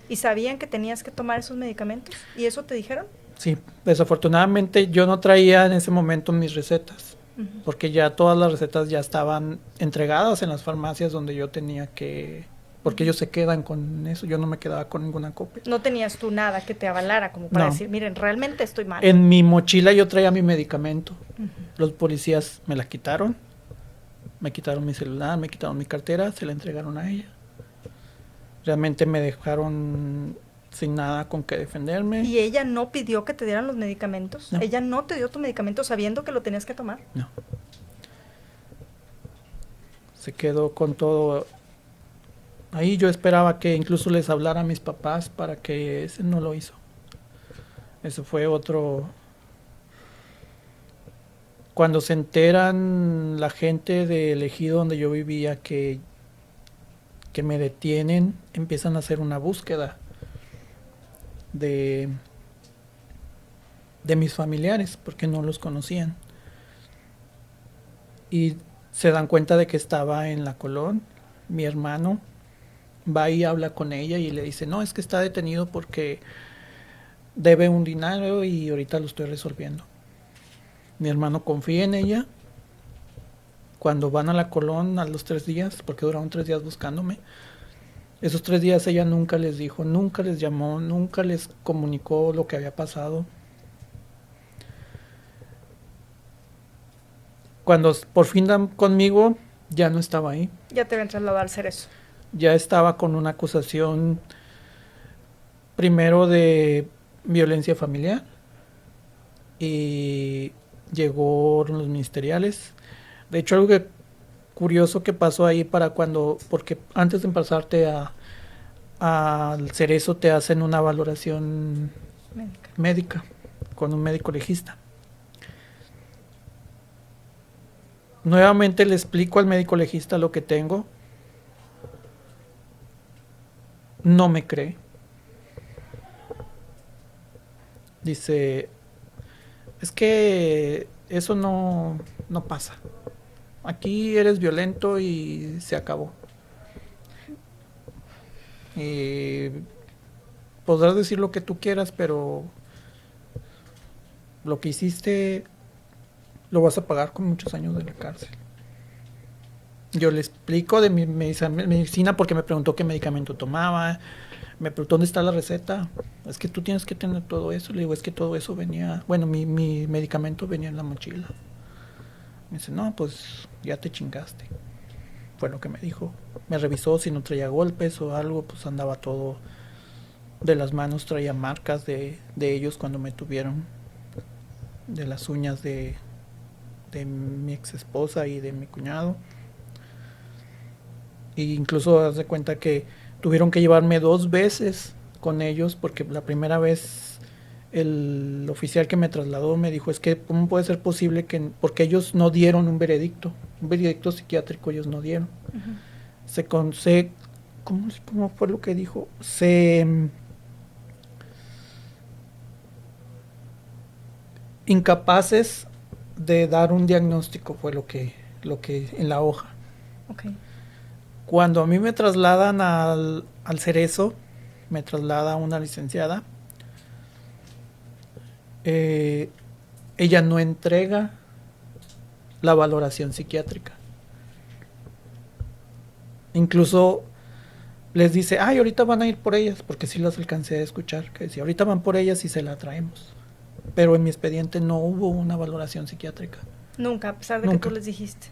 ¿Y sabían que tenías que tomar esos medicamentos? ¿Y eso te dijeron? Sí, desafortunadamente yo no traía en ese momento mis recetas, uh-huh, porque ya todas las recetas ya estaban entregadas en las farmacias donde yo tenía que... Porque ellos se quedan con eso, yo no me quedaba con ninguna copia. ¿No tenías tú nada que te avalara como para decir, miren, realmente estoy mal? En mi mochila yo traía mi medicamento. Uh-huh. Los policías me la quitaron, me quitaron mi celular, me quitaron mi cartera, se la entregaron a ella. Realmente me dejaron sin nada con qué defenderme. ¿Y ella no pidió que te dieran los medicamentos? No. ¿Ella no te dio tu medicamento sabiendo que lo tenías que tomar? No. Se quedó con todo... Ahí yo esperaba que incluso les hablara a mis papás para que ese no lo hizo. Eso fue otro... Cuando se enteran la gente del ejido donde yo vivía que me detienen, empiezan a hacer una búsqueda de mis familiares, porque no los conocían. Y se dan cuenta de que estaba en la Colón. Mi hermano va y habla con ella y le dice, no, es que está detenido porque debe un dinero y ahorita lo estoy resolviendo. Mi hermano confía en ella. Cuando van a la Colón a los 3 días, porque duraron 3 días buscándome, esos 3 días ella nunca les dijo, nunca les llamó, nunca les comunicó lo que había pasado. Cuando por fin dan conmigo, ya no estaba ahí. Ya te habían trasladado al Cerezo. Ya estaba con una acusación primero de violencia familiar y llegó los ministeriales. De hecho, algo curioso que pasó ahí porque antes de pasarte al Cerezo te hacen una valoración médica con un médico legista. Nuevamente le explico al médico legista lo que tengo. No me cree. Dice, es que eso no pasa. Aquí eres violento y se acabó. Y podrás decir lo que tú quieras, pero lo que hiciste lo vas a pagar con muchos años de la cárcel. Yo le explico de mi medicina porque me preguntó qué medicamento tomaba. Me preguntó dónde está la receta. Es que tú tienes que tener todo eso. Le digo, es que todo eso venía... Bueno, mi medicamento venía en la mochila. Me dice, no, pues ya te chingaste. Fue lo que me dijo. Me revisó si no traía golpes o algo, pues andaba todo de las manos, traía marcas de ellos cuando me tuvieron, de las uñas de mi ex esposa y de mi cuñado. Y incluso haz de cuenta que tuvieron que llevarme 2 veces con ellos, porque la primera vez el oficial que me trasladó me dijo, es que ¿cómo puede ser posible que...? Porque ellos no dieron un veredicto psiquiátrico, ellos no dieron. Uh-huh. Se ¿Cómo fue lo que dijo? Se incapaces de dar un diagnóstico fue lo que en la hoja. Okay. Cuando a mí me trasladan al Cerezo, me traslada una licenciada, ella no entrega la valoración psiquiátrica. Incluso les dice, ay, ahorita van a ir por ellas, porque sí las alcancé a escuchar, que decía, ahorita van por ellas y se la traemos. Pero en mi expediente no hubo una valoración psiquiátrica. Nunca, a pesar de Nunca. que tú les dijiste.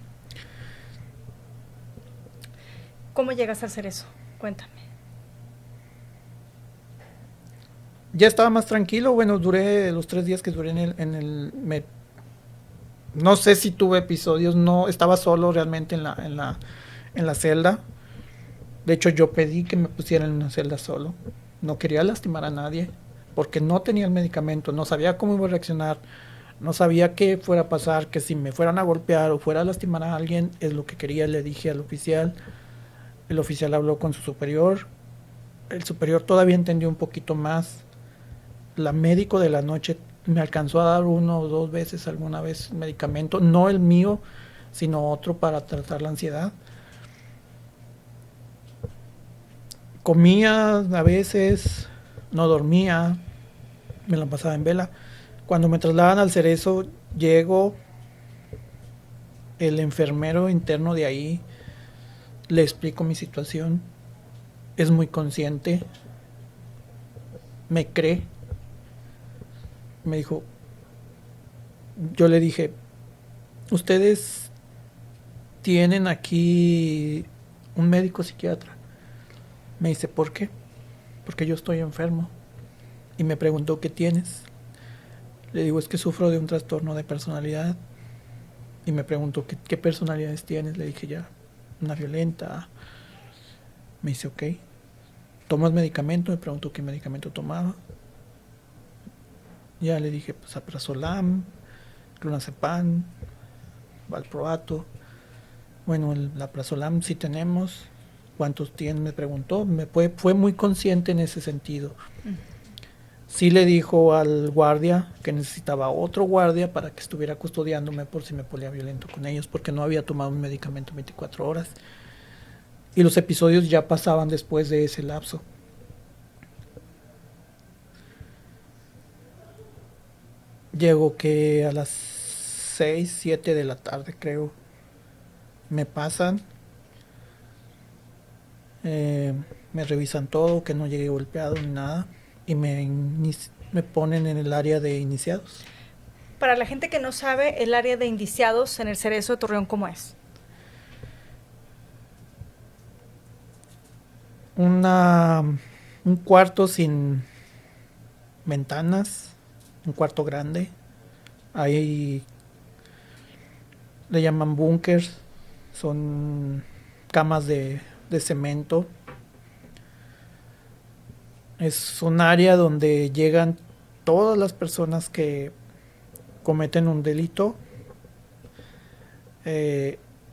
¿Cómo llegas a hacer eso? Cuéntame. Ya estaba más tranquilo, bueno, duré los 3 días que duré no sé si tuve episodios, no, estaba solo realmente en la celda. De hecho, yo pedí que me pusieran en una celda solo. No quería lastimar a nadie, porque no tenía el medicamento, no sabía cómo iba a reaccionar, no sabía qué fuera a pasar, que si me fueran a golpear o fuera a lastimar a alguien, es lo que quería, le dije al oficial. El oficial habló con su superior, el superior todavía entendió un poquito más. La médico de la noche me alcanzó a dar 1 o 2 veces alguna vez medicamento, no el mío, sino otro para tratar la ansiedad. Comía a veces, no dormía, me la pasaba en vela. Cuando me trasladan al Cerezo, llego, el enfermero interno de ahí, le explico mi situación, es muy consciente, me cree, me dijo, yo le dije, ustedes tienen aquí un médico psiquiatra. Me dice, ¿por qué? Porque yo estoy enfermo. Y me preguntó, ¿qué tienes? Le digo, es que sufro de un trastorno de personalidad. Y me preguntó, ¿qué personalidades tienes? Le dije, ya, una violenta. Me dice, ok. ¿Tomas medicamento? Me preguntó qué medicamento tomaba. Ya le dije, pues alprazolam, clonazepam, valproato. Bueno, el alprazolam sí tenemos. ¿Cuántos tienes? Me preguntó. Fue muy consciente en ese sentido. Sí le dijo al guardia que necesitaba otro guardia para que estuviera custodiándome por si me ponía violento con ellos, porque no había tomado un medicamento 24 horas. Y los episodios ya pasaban después de ese lapso. Llego que a las 6, 7 de la tarde, creo. Me pasan. Me revisan todo, que no llegué golpeado ni nada. Y me ponen en el área de indiciados. Para la gente que no sabe, el área de indiciados en el Cerezo de Torreón, ¿cómo es? Un cuarto sin ventanas, un cuarto grande. Ahí le llaman búnkers, son camas de cemento. Es un área donde llegan todas las personas que cometen un delito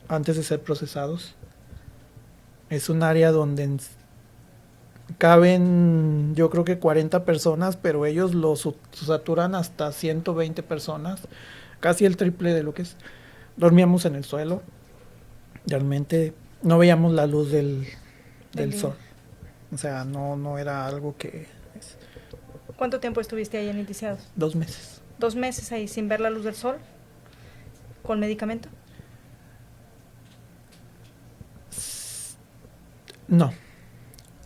antes de ser procesados. Es un área donde caben, yo creo que 40 personas, pero ellos lo saturan hasta 120 personas, casi el triple de lo que es. Dormíamos en el suelo, realmente no veíamos la luz del sol. O sea, no era algo que... ¿Cuánto tiempo estuviste ahí en indiciados? 2 meses. 2 meses ahí sin ver la luz del sol, con medicamento. No.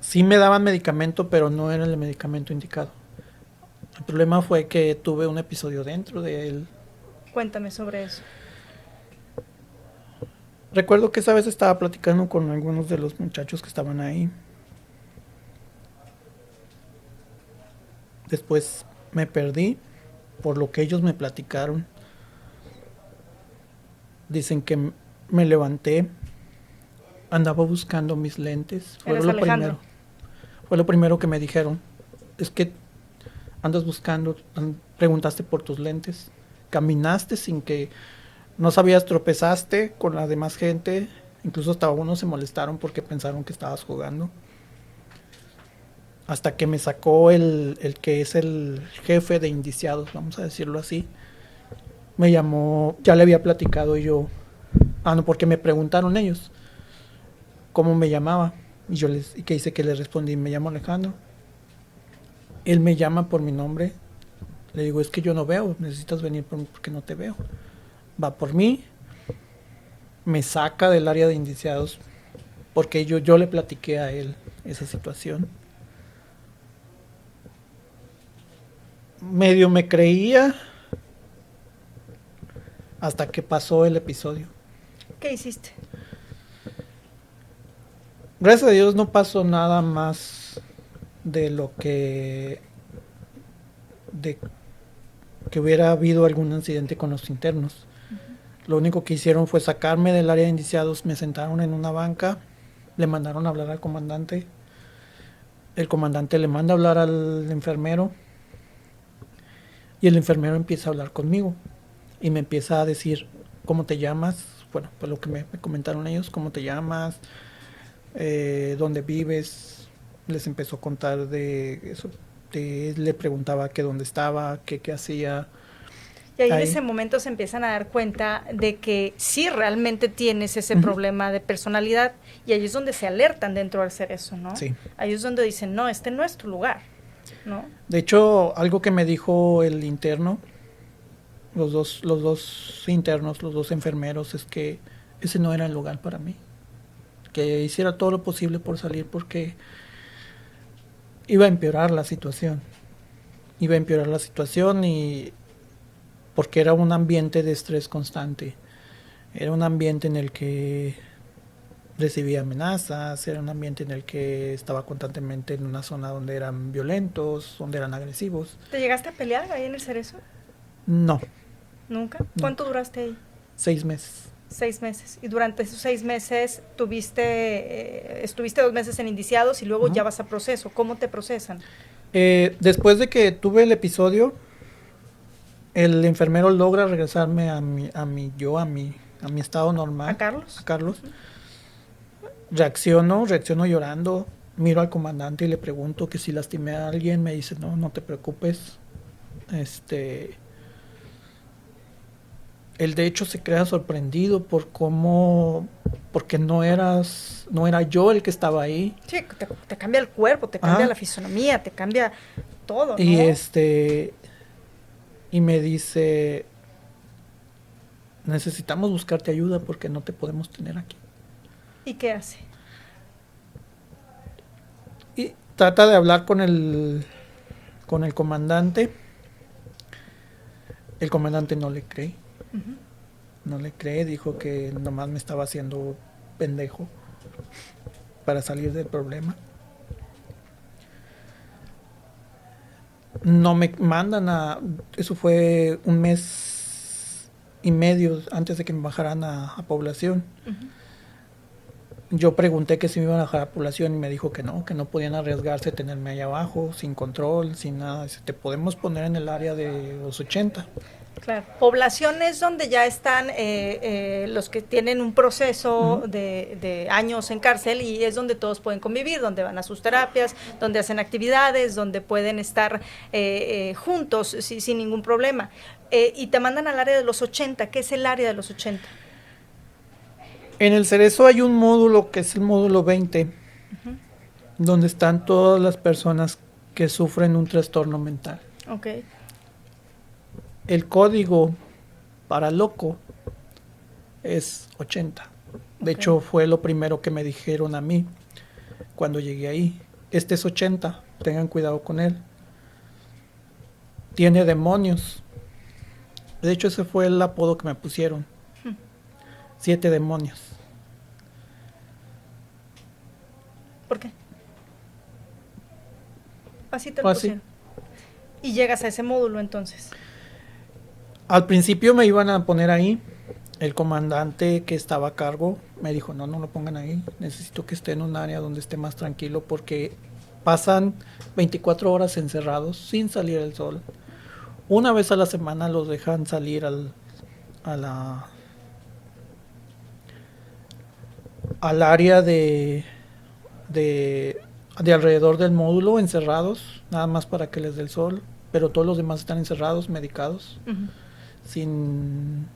Sí me daban medicamento, pero no era el medicamento indicado. El problema fue que tuve un episodio dentro de él. Cuéntame sobre eso. Recuerdo que esa vez estaba platicando con algunos de los muchachos que estaban ahí. Después me perdí por lo que ellos me platicaron. Dicen que me levanté, andaba buscando mis lentes. Fue lo primero que me dijeron. Es que andas buscando, preguntaste por tus lentes, caminaste sin que, no sabías, tropezaste con la demás gente, incluso hasta unos se molestaron porque pensaron que estabas jugando. hasta que me sacó el que es el jefe de indiciados, vamos a decirlo así. Me llamó, ya le había platicado yo, no, porque me preguntaron ellos cómo me llamaba, y yo y que hice que les respondí, me llamo Alejandro. Él me llama por mi nombre, le digo, es que yo no veo, necesitas venir por mí porque no te veo. Va por mí, me saca del área de indiciados, porque yo le platiqué a él esa situación. Medio me creía hasta que pasó el episodio. ¿Qué hiciste? Gracias a Dios no pasó nada más de lo que hubiera habido algún incidente con los internos. Lo único que hicieron fue sacarme del área de indiciados, me sentaron en una banca, le mandaron a hablar al comandante, el comandante le manda a hablar al enfermero y el enfermero empieza a hablar conmigo y me empieza a decir, ¿cómo te llamas? Bueno, pues lo que me comentaron ellos, ¿cómo te llamas? ¿Dónde vives? Les empezó a contar de eso, le preguntaba que dónde estaba, qué hacía. Y ahí en ese momento se empiezan a dar cuenta de que sí realmente tienes ese problema de personalidad, y ahí es donde se alertan dentro del cerezo, ¿no? Sí. Ahí es donde dicen, no, este no es tu lugar, ¿no? De hecho, algo que me dijo el interno, los dos internos, los dos enfermeros, es que ese no era el lugar para mí. Que hiciera todo lo posible por salir porque iba a empeorar la situación. Iba a empeorar la situación y porque era un ambiente de estrés constante. Era un ambiente en el que recibía amenazas, era un ambiente en el que estaba constantemente en una zona donde eran violentos, donde eran agresivos. ¿Te llegaste a pelear ahí en el cerezo? No. ¿Nunca? ¿Cuánto duraste ahí? 6 meses. 6 meses. Y durante esos 6 meses estuviste 2 meses en indiciados y luego ya vas a proceso. ¿Cómo te procesan? Después de que tuve el episodio, el enfermero logra regresarme a mi estado normal. ¿A Carlos? A Carlos. Reacciono llorando, miro al comandante y le pregunto que si lastimé a alguien, me dice, no te preocupes. Él de hecho se queda sorprendido porque no era yo el que estaba ahí. Sí, te cambia el cuerpo, te cambia la fisonomía, te cambia todo, ¿no? Y me dice, necesitamos buscarte ayuda porque no te podemos tener aquí. ¿Y qué hace? Y trata de hablar con el comandante. El comandante no le cree. No le cree, dijo que nomás me estaba haciendo pendejo para salir del problema. No me mandan eso fue 1 mes y medio antes de que me bajaran a población. Yo pregunté que si me iban a bajar a población y me dijo que no podían arriesgarse a tenerme allá abajo, sin control, sin nada. Dice, te podemos poner en el área de los 80. Claro. Población es donde ya están los que tienen un proceso de años en cárcel, y es donde todos pueden convivir, donde van a sus terapias, donde hacen actividades, donde pueden estar juntos sin ningún problema. Y te mandan al área de los 80. ¿Qué es el área de los 80? En el Cerezo hay un módulo que es el módulo 20, donde están todas las personas que sufren un trastorno mental. Okay. El código para loco es 80. De hecho, fue lo primero que me dijeron a mí cuando llegué ahí. Este es 80, tengan cuidado con él. Tiene demonios. De hecho, ese fue el apodo que me pusieron. 7 demonios. ¿Por qué? Así te lo pusieron. Y llegas a ese módulo entonces. Al principio me iban a poner ahí. El comandante que estaba a cargo me dijo, no lo pongan ahí. Necesito que esté en un área donde esté más tranquilo porque pasan 24 horas encerrados sin salir el sol. Una vez a la semana los dejan salir al área de alrededor del módulo encerrados, nada más para que les dé el sol, pero todos los demás están encerrados, medicados, Ujú. sin,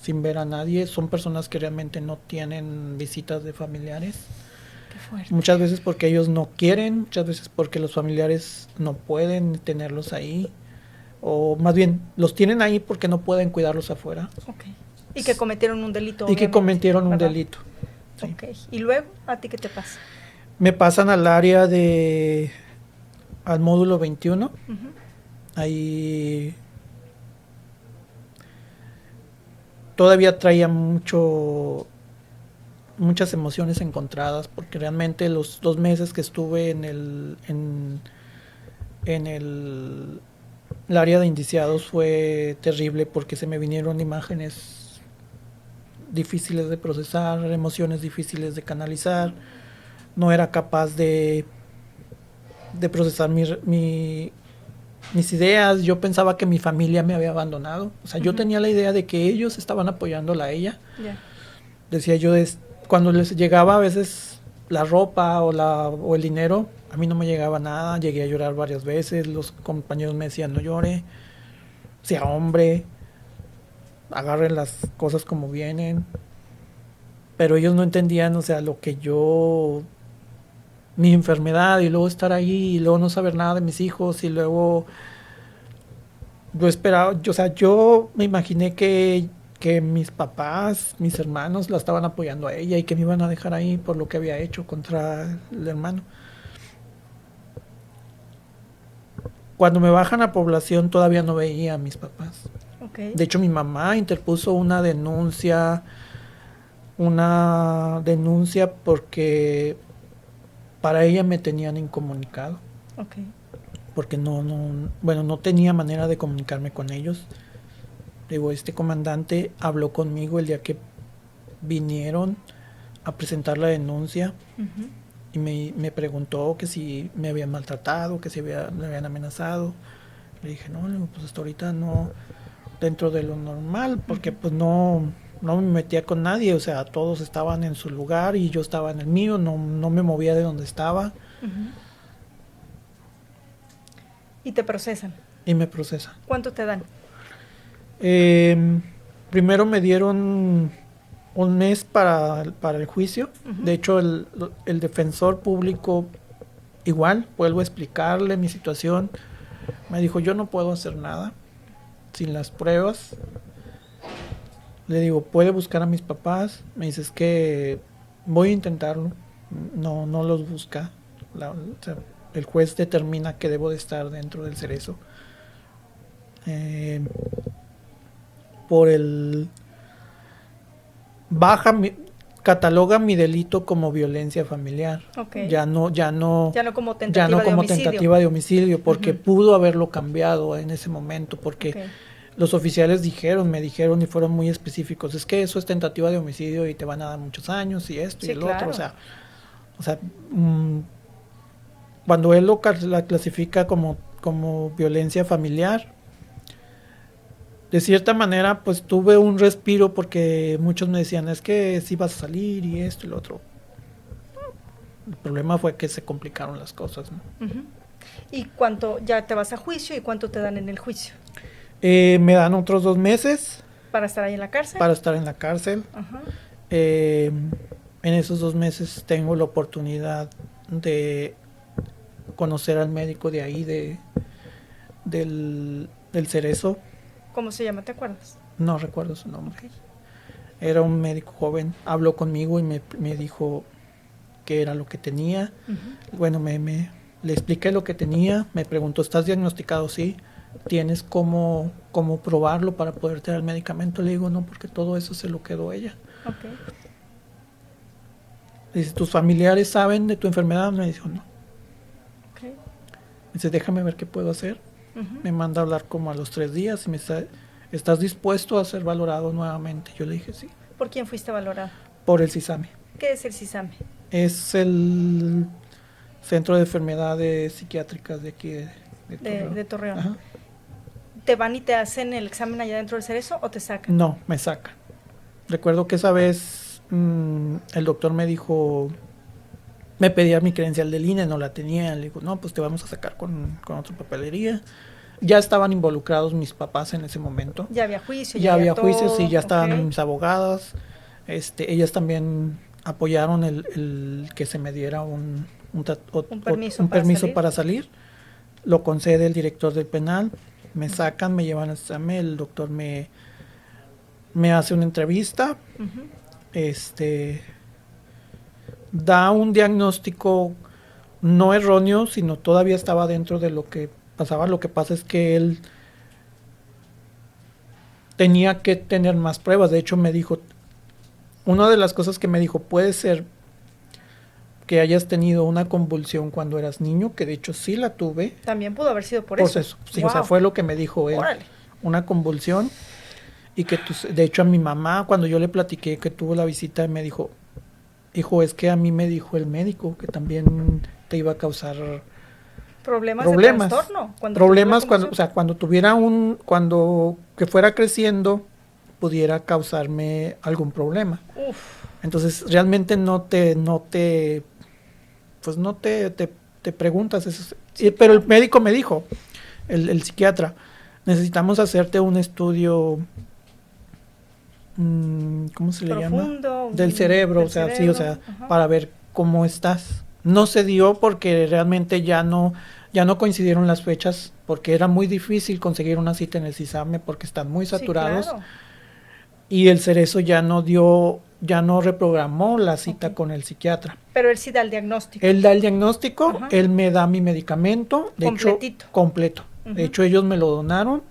sin ver a nadie. Son personas que realmente no tienen visitas de familiares. Qué fuerte. Muchas veces porque ellos no quieren, muchas veces porque los familiares no pueden tenerlos ahí, o más bien los tienen ahí porque no pueden cuidarlos afuera. Ok. Y que cometieron un delito. Y que obviamente, cometieron un ¿verdad? delito. Sí. Ok. ¿Y luego a ti qué te pasa? Me pasan al área al módulo 21. Ujú. Ahí todavía traía muchas emociones encontradas, porque realmente los 2 meses que estuve en el área de indiciados fue terrible, porque se me vinieron imágenes difíciles de procesar, emociones difíciles de canalizar. No era capaz de procesar mis ideas. Yo pensaba que mi familia me había abandonado. O sea, yo Ujú. tenía la idea de que ellos estaban apoyándola a ella. Ya. Decía yo, cuando les llegaba a veces la ropa o el dinero, a mí no me llegaba nada. Llegué a llorar varias veces. Los compañeros me decían, no llore, sea hombre, agarren las cosas como vienen. Pero ellos no entendían, o sea, mi enfermedad, y luego estar ahí y luego no saber nada de mis hijos, y luego yo esperaba, o sea, yo me imaginé que mis papás, mis hermanos la estaban apoyando a ella y que me iban a dejar ahí por lo que había hecho contra el hermano. Cuando me bajan a población todavía no veía a mis papás. Ok. De hecho, mi mamá interpuso una denuncia porque para ella me tenían incomunicado, Ok. porque bueno, no tenía manera de comunicarme con ellos. Digo, este comandante habló conmigo el día que vinieron a presentar la denuncia, Ujú. y me preguntó que si me habían maltratado, que si me habían amenazado. Le dije, no, pues hasta ahorita no, dentro de lo normal, porque pues no me metía con nadie. O sea, todos estaban en su lugar y yo estaba en el mío, no me movía de donde estaba, Ujú. Y te procesan. y me procesan. ¿Cuánto te dan? Primero me dieron un mes para el juicio. Ujú. De hecho, el defensor público, igual, vuelvo a explicarle mi situación. Me dijo, yo no puedo hacer nada sin las pruebas. Le digo, puede buscar a mis papás. Me dice, es que voy a intentarlo. No los busca. O sea, el juez determina que debo de estar dentro del cerezo. Eh, por el baja mi, cataloga mi delito como violencia familiar. Ok. Ya no Ya no como ya tentativa no de como homicidio. tentativa de homicidio, porque Ujú. pudo haberlo cambiado en ese momento, porque Ok. los oficiales me dijeron y fueron muy específicos, es que eso es tentativa de homicidio y te van a dar muchos años y esto Sí, y el claro. otro. O sea, cuando él la clasifica como violencia familiar, de cierta manera pues tuve un respiro, porque muchos me decían, es que sí vas a salir y esto y lo otro. El problema fue que se complicaron las cosas, ¿no? Ujú. ¿Y cuánto ya te vas a juicio y cuánto te dan en el juicio? Me dan otros 2 meses ¿Para estar ahí en la cárcel? para estar en la cárcel. Ajá. En esos 2 meses tengo la oportunidad de conocer al médico de ahí, del Cerezo. ¿Cómo se llama? ¿Te acuerdas? No recuerdo su nombre. Ok. Era un médico joven. Habló conmigo y me dijo qué era lo que tenía. Ujú. Bueno, le expliqué lo que tenía. Me preguntó, ¿estás diagnosticado? Sí. ¿Tienes cómo probarlo para poder tener el medicamento? Le digo, no, porque todo eso se lo quedó ella. Ok. Dice, ¿tus familiares saben de tu enfermedad? Me dijo, no. Ok. Dice, déjame ver qué puedo hacer. Ujú. Me manda a hablar como a los 3 días y me dice, ¿estás dispuesto a ser valorado nuevamente? Yo le dije, sí. ¿Por quién fuiste valorado? Por el CISAME. ¿Qué es el CISAME? Es el Centro de Enfermedades Psiquiátricas de aquí de Torreón. De Torreón. Ajá. ¿Te van y te hacen el examen allá dentro del Cerezo o te sacan? No, me saca. Recuerdo que esa vez el doctor me dijo, Me pedía mi credencial del INE, no la tenía. Le digo, no, pues te vamos a sacar con otra papelería. Ya estaban involucrados mis papás en ese momento. Ya había juicio. Ya había juicios, sí, ya Ok. estaban mis abogadas. Ellas también apoyaron el que se me diera un permiso para salir. Lo concede el director del penal. Me sacan, me llevan al examen. El doctor me hace una entrevista. Da un diagnóstico no erróneo, sino todavía estaba dentro de lo que pasaba. Lo que pasa es que él tenía que tener más pruebas. De hecho, me dijo, una de las cosas que me dijo, puede ser que hayas tenido una convulsión cuando eras niño, que de hecho sí la tuve. También pudo haber sido por eso. Sí, wow. O sea, fue lo que me dijo él. Órale. Una convulsión. Y que de hecho a mi mamá, cuando yo le platiqué que tuvo la visita, me dijo, hijo, es que a mí me dijo el médico que también te iba a causar problemas. De trastorno. Problemas cuando tuviera cuando que fuera creciendo, pudiera causarme algún problema. Uf. Entonces realmente no te preguntas eso. Sí, pero el médico me dijo, el psiquiatra, necesitamos hacerte un estudio, ¿cómo se le llama? Del cerebro, para ver cómo estás. No se dio porque realmente ya no coincidieron las fechas, porque era muy difícil conseguir una cita en el CISAME porque están muy saturados. Sí, claro. Y el Cerezo ya no reprogramó la cita con el psiquiatra. Pero él sí da el diagnóstico. Él da el diagnóstico, él me da mi medicamento, de completito. Hecho, completo. De hecho, ellos me lo donaron.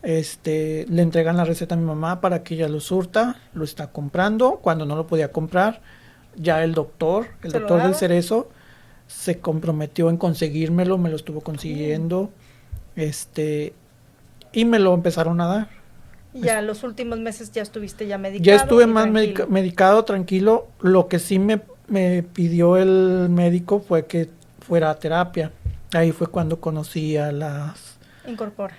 Le entregan la receta a mi mamá para que ella lo surta, lo está comprando. Cuando no lo podía comprar, ya el doctor del Cerezo, se comprometió en conseguírmelo, me lo estuvo consiguiendo, y me lo empezaron a dar. Ya los últimos meses ya estuviste ya medicado. Ya estuve más medicado, tranquilo. Lo que sí me pidió el médico fue que fuera a terapia. Ahí fue cuando conocí a Incorpora.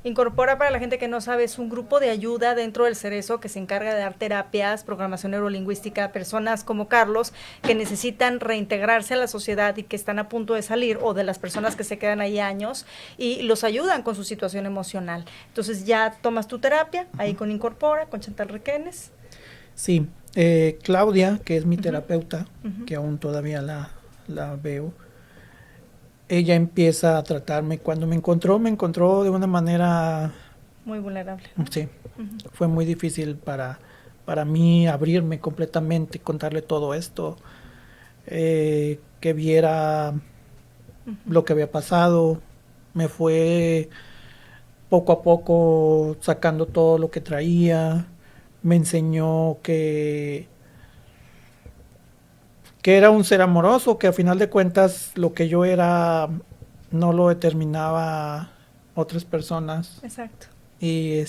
Incorpora, para la gente que no sabe, es un grupo de ayuda dentro del Cerezo que se encarga de dar terapias, programación neurolingüística a personas como Carlos que necesitan reintegrarse a la sociedad y que están a punto de salir, o de las personas que se quedan ahí años y los ayudan con su situación emocional. Entonces ya tomas tu terapia ahí con Incorpora, con Chantal Requenes. Sí, Claudia, que es mi terapeuta, que aún todavía la veo, ella empieza a tratarme. Cuando me encontró de una manera muy vulnerable. Sí, fue muy difícil para mí abrirme completamente, contarle todo esto, que viera lo que había pasado. Me fue poco a poco sacando todo lo que traía. Me enseñó que era un ser amoroso, que a final de cuentas lo que yo era no lo determinaba otras personas. Exacto. Y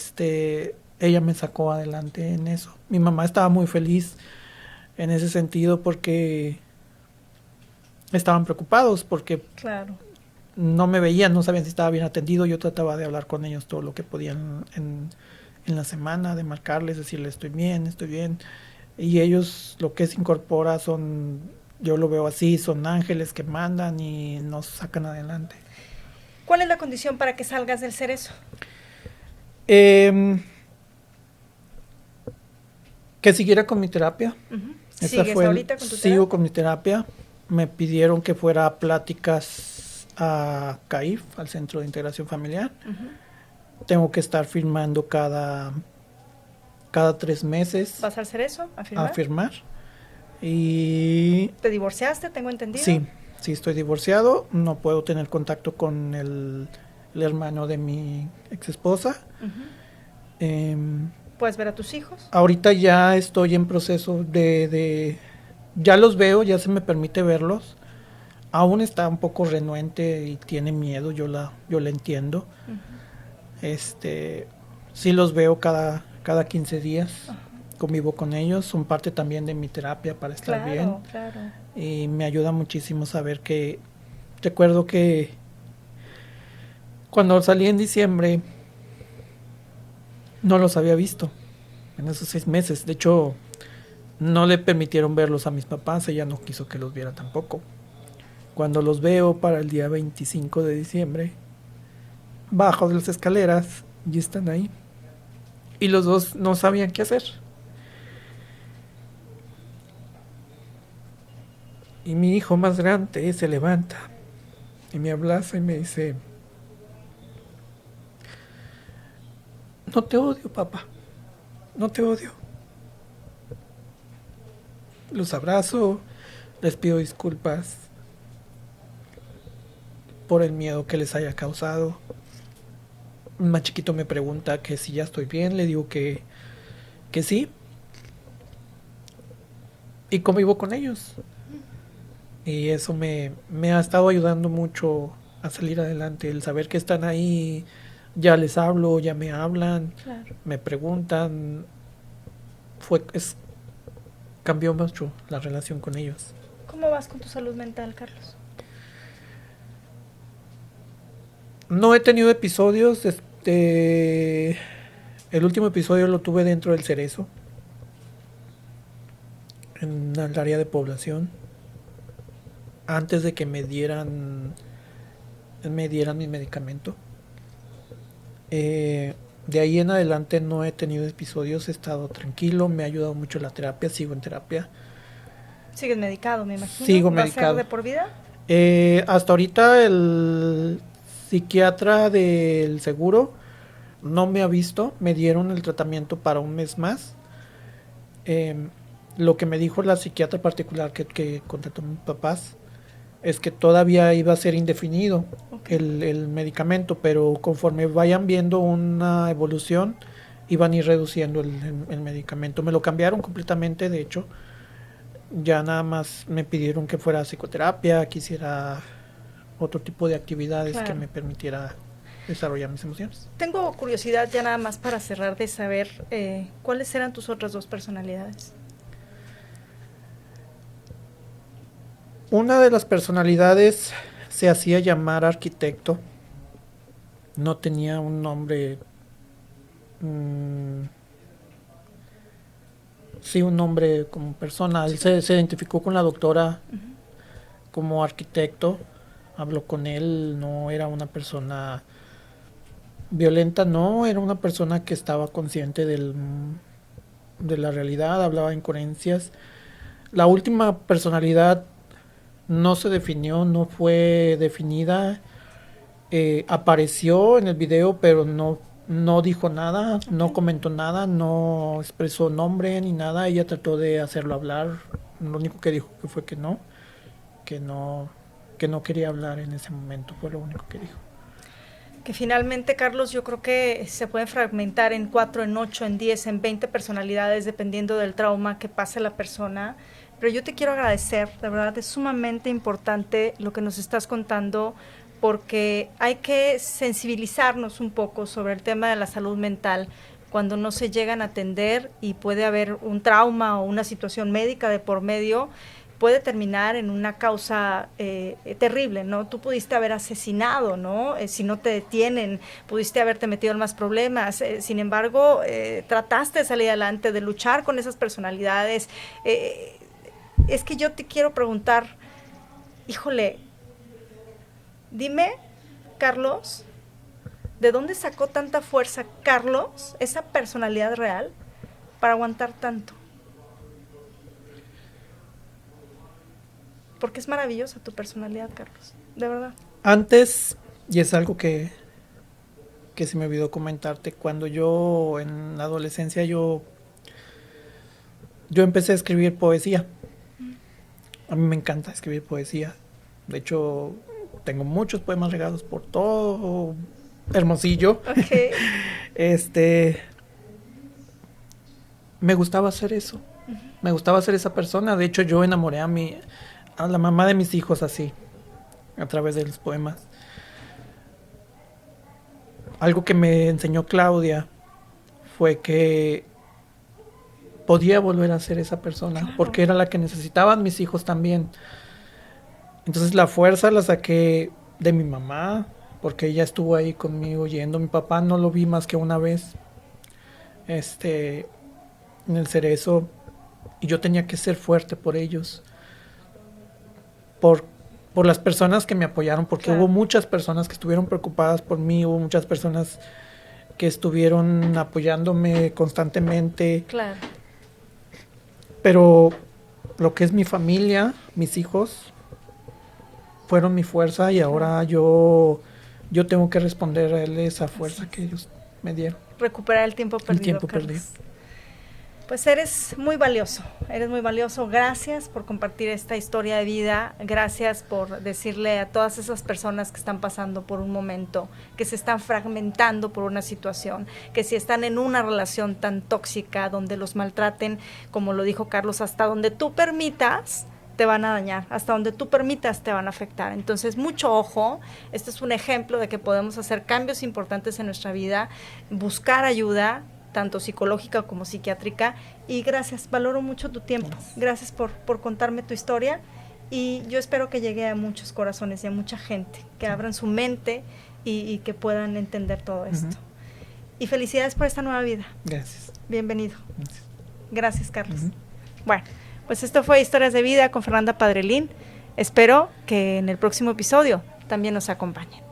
ella me sacó adelante en eso. Mi mamá estaba muy feliz en ese sentido porque estaban preocupados porque claro, no me veían, no sabían si estaba bien atendido. Yo trataba de hablar con ellos todo lo que podían en la semana, de marcarles, decirles estoy bien. Y ellos, lo que es Incorpora, yo lo veo así, son ángeles que mandan y nos sacan adelante. ¿Cuál es la condición para que salgas del Cerezo? Que siguiera con mi terapia. ¿Sigues ahorita con tu terapia? Sigo con mi terapia. Me pidieron que fuera a pláticas a CAIF, al Centro de Integración Familiar. Tengo que estar firmando cada 3 meses. ¿Vas al Cerezo a firmar? Y ¿te divorciaste, tengo entendido? Sí, estoy divorciado. No puedo tener contacto con el hermano de mi ex esposa. ¿Puedes ver a tus hijos? Ahorita ya estoy en proceso de ya los veo, ya se me permite verlos. Aún está un poco renuente y tiene miedo, yo la entiendo. Sí los veo cada 15 días. Convivo con ellos, son parte también de mi terapia para estar bien. Claro. Y me ayuda muchísimo saber que, recuerdo que cuando salí en diciembre no los había visto en esos 6 meses. De hecho, No le permitieron verlos a mis papás, ella no quiso que los viera tampoco. Cuando los veo para el día 25 de diciembre, bajo de las escaleras y están ahí. Y los dos no sabían qué hacer. Y mi hijo más grande se levanta y me abraza y me dice: no te odio, papá, no te odio. Los abrazo, les pido disculpas por el miedo que les haya causado. El más chiquito me pregunta que si ya estoy bien, le digo que sí. Y convivo con ellos. Y eso me ha estado ayudando mucho a salir adelante. El saber que están ahí, ya les hablo, ya me hablan, Claro. me preguntan. Cambió mucho la relación con ellos. ¿Cómo vas con tu salud mental, Carlos? No he tenido episodios. El último episodio lo tuve dentro del Cerezo, en el área de población, antes de que me dieran mi medicamento. De ahí en adelante no he tenido episodios, he estado tranquilo, me ha ayudado mucho la terapia, sigo en terapia. ¿Sigues medicado, me imagino? Sigo ¿Va medicado. a ser de por vida? Hasta ahorita el psiquiatra del seguro no me ha visto, me dieron el tratamiento para un mes más. Lo que me dijo la psiquiatra particular que contrató mis papás es que todavía iba a ser indefinido el medicamento, pero conforme vayan viendo una evolución, iban a ir reduciendo el medicamento. Me lo cambiaron completamente, de hecho. Ya nada más me pidieron que fuera a psicoterapia, que hiciera otro tipo de actividades que me permitiera desarrollar mis emociones. Tengo curiosidad ya nada más para cerrar de saber cuáles eran tus otras dos personalidades. Una de las personalidades se hacía llamar arquitecto. No tenía un nombre. Sí, un nombre como persona. Él se identificó con la doctora como arquitecto. Habló con él. No era una persona violenta, no. Era una persona que estaba consciente de la realidad. Hablaba en coherencias. La última personalidad no se definió, no fue definida. Apareció en el video, pero no dijo nada, no comentó nada, no expresó nombre ni nada. Ella trató de hacerlo hablar. Lo único que dijo fue que no quería hablar en ese momento, fue lo único que dijo. Que finalmente, Carlos, yo creo que se puede fragmentar en 4, en 8, en 10, en 20 personalidades, dependiendo del trauma que pase la persona. Pero yo te quiero agradecer, de verdad, es sumamente importante lo que nos estás contando, porque hay que sensibilizarnos un poco sobre el tema de la salud mental cuando no se llegan a atender y puede haber un trauma o una situación médica de por medio. Puede terminar en una causa terrible, ¿no? Tú pudiste haber asesinado, ¿no? Si no te detienen, pudiste haberte metido en más problemas. Sin embargo, trataste de salir adelante, de luchar con esas personalidades. Es que yo te quiero preguntar, híjole, dime, Carlos, ¿de dónde sacó tanta fuerza Carlos, esa personalidad real, para aguantar tanto? Porque es maravillosa tu personalidad, Carlos, de verdad. Antes, y es algo que se me olvidó comentarte, cuando yo en la adolescencia yo empecé a escribir poesía. A mí me encanta escribir poesía. De hecho, tengo muchos poemas regados por todo Hermosillo. Okay. Me gustaba hacer eso. Me gustaba ser esa persona. De hecho, yo enamoré a la mamá de mis hijos así, a través de los poemas. Algo que me enseñó Claudia fue que podía volver a ser esa persona, claro, porque era la que necesitaban mis hijos también. Entonces la fuerza la saqué de mi mamá, porque ella estuvo ahí conmigo yendo. Mi papá no lo vi más que una vez, en el Cerezo. y yo tenía que ser fuerte por ellos, por las personas que me apoyaron, porque Claro. hubo muchas personas que estuvieron preocupadas por mí, hubo muchas personas que estuvieron apoyándome constantemente, Claro. pero lo que es mi familia, mis hijos, fueron mi fuerza y ahora yo tengo que responder a él esa fuerza que ellos me dieron. Recuperar el tiempo perdido, Carlos. Pues eres muy valioso. Gracias por compartir esta historia de vida. Gracias por decirle a todas esas personas que están pasando por un momento, que se están fragmentando por una situación, que si están en una relación tan tóxica, donde los maltraten, como lo dijo Carlos, hasta donde tú permitas, te van a dañar, hasta donde tú permitas te van a afectar. Entonces, mucho ojo. Este es un ejemplo de que podemos hacer cambios importantes en nuestra vida, buscar ayuda, tanto psicológica como psiquiátrica, y gracias, valoro mucho tu tiempo, gracias por contarme tu historia, y yo espero que llegue a muchos corazones y a mucha gente, que abran su mente y que puedan entender todo esto. Y felicidades por esta nueva vida. Gracias. Bienvenido. Gracias, Carlos. Bueno, pues esto fue Historias de Vida con Fernanda Padrelín. Espero que en el próximo episodio también nos acompañen.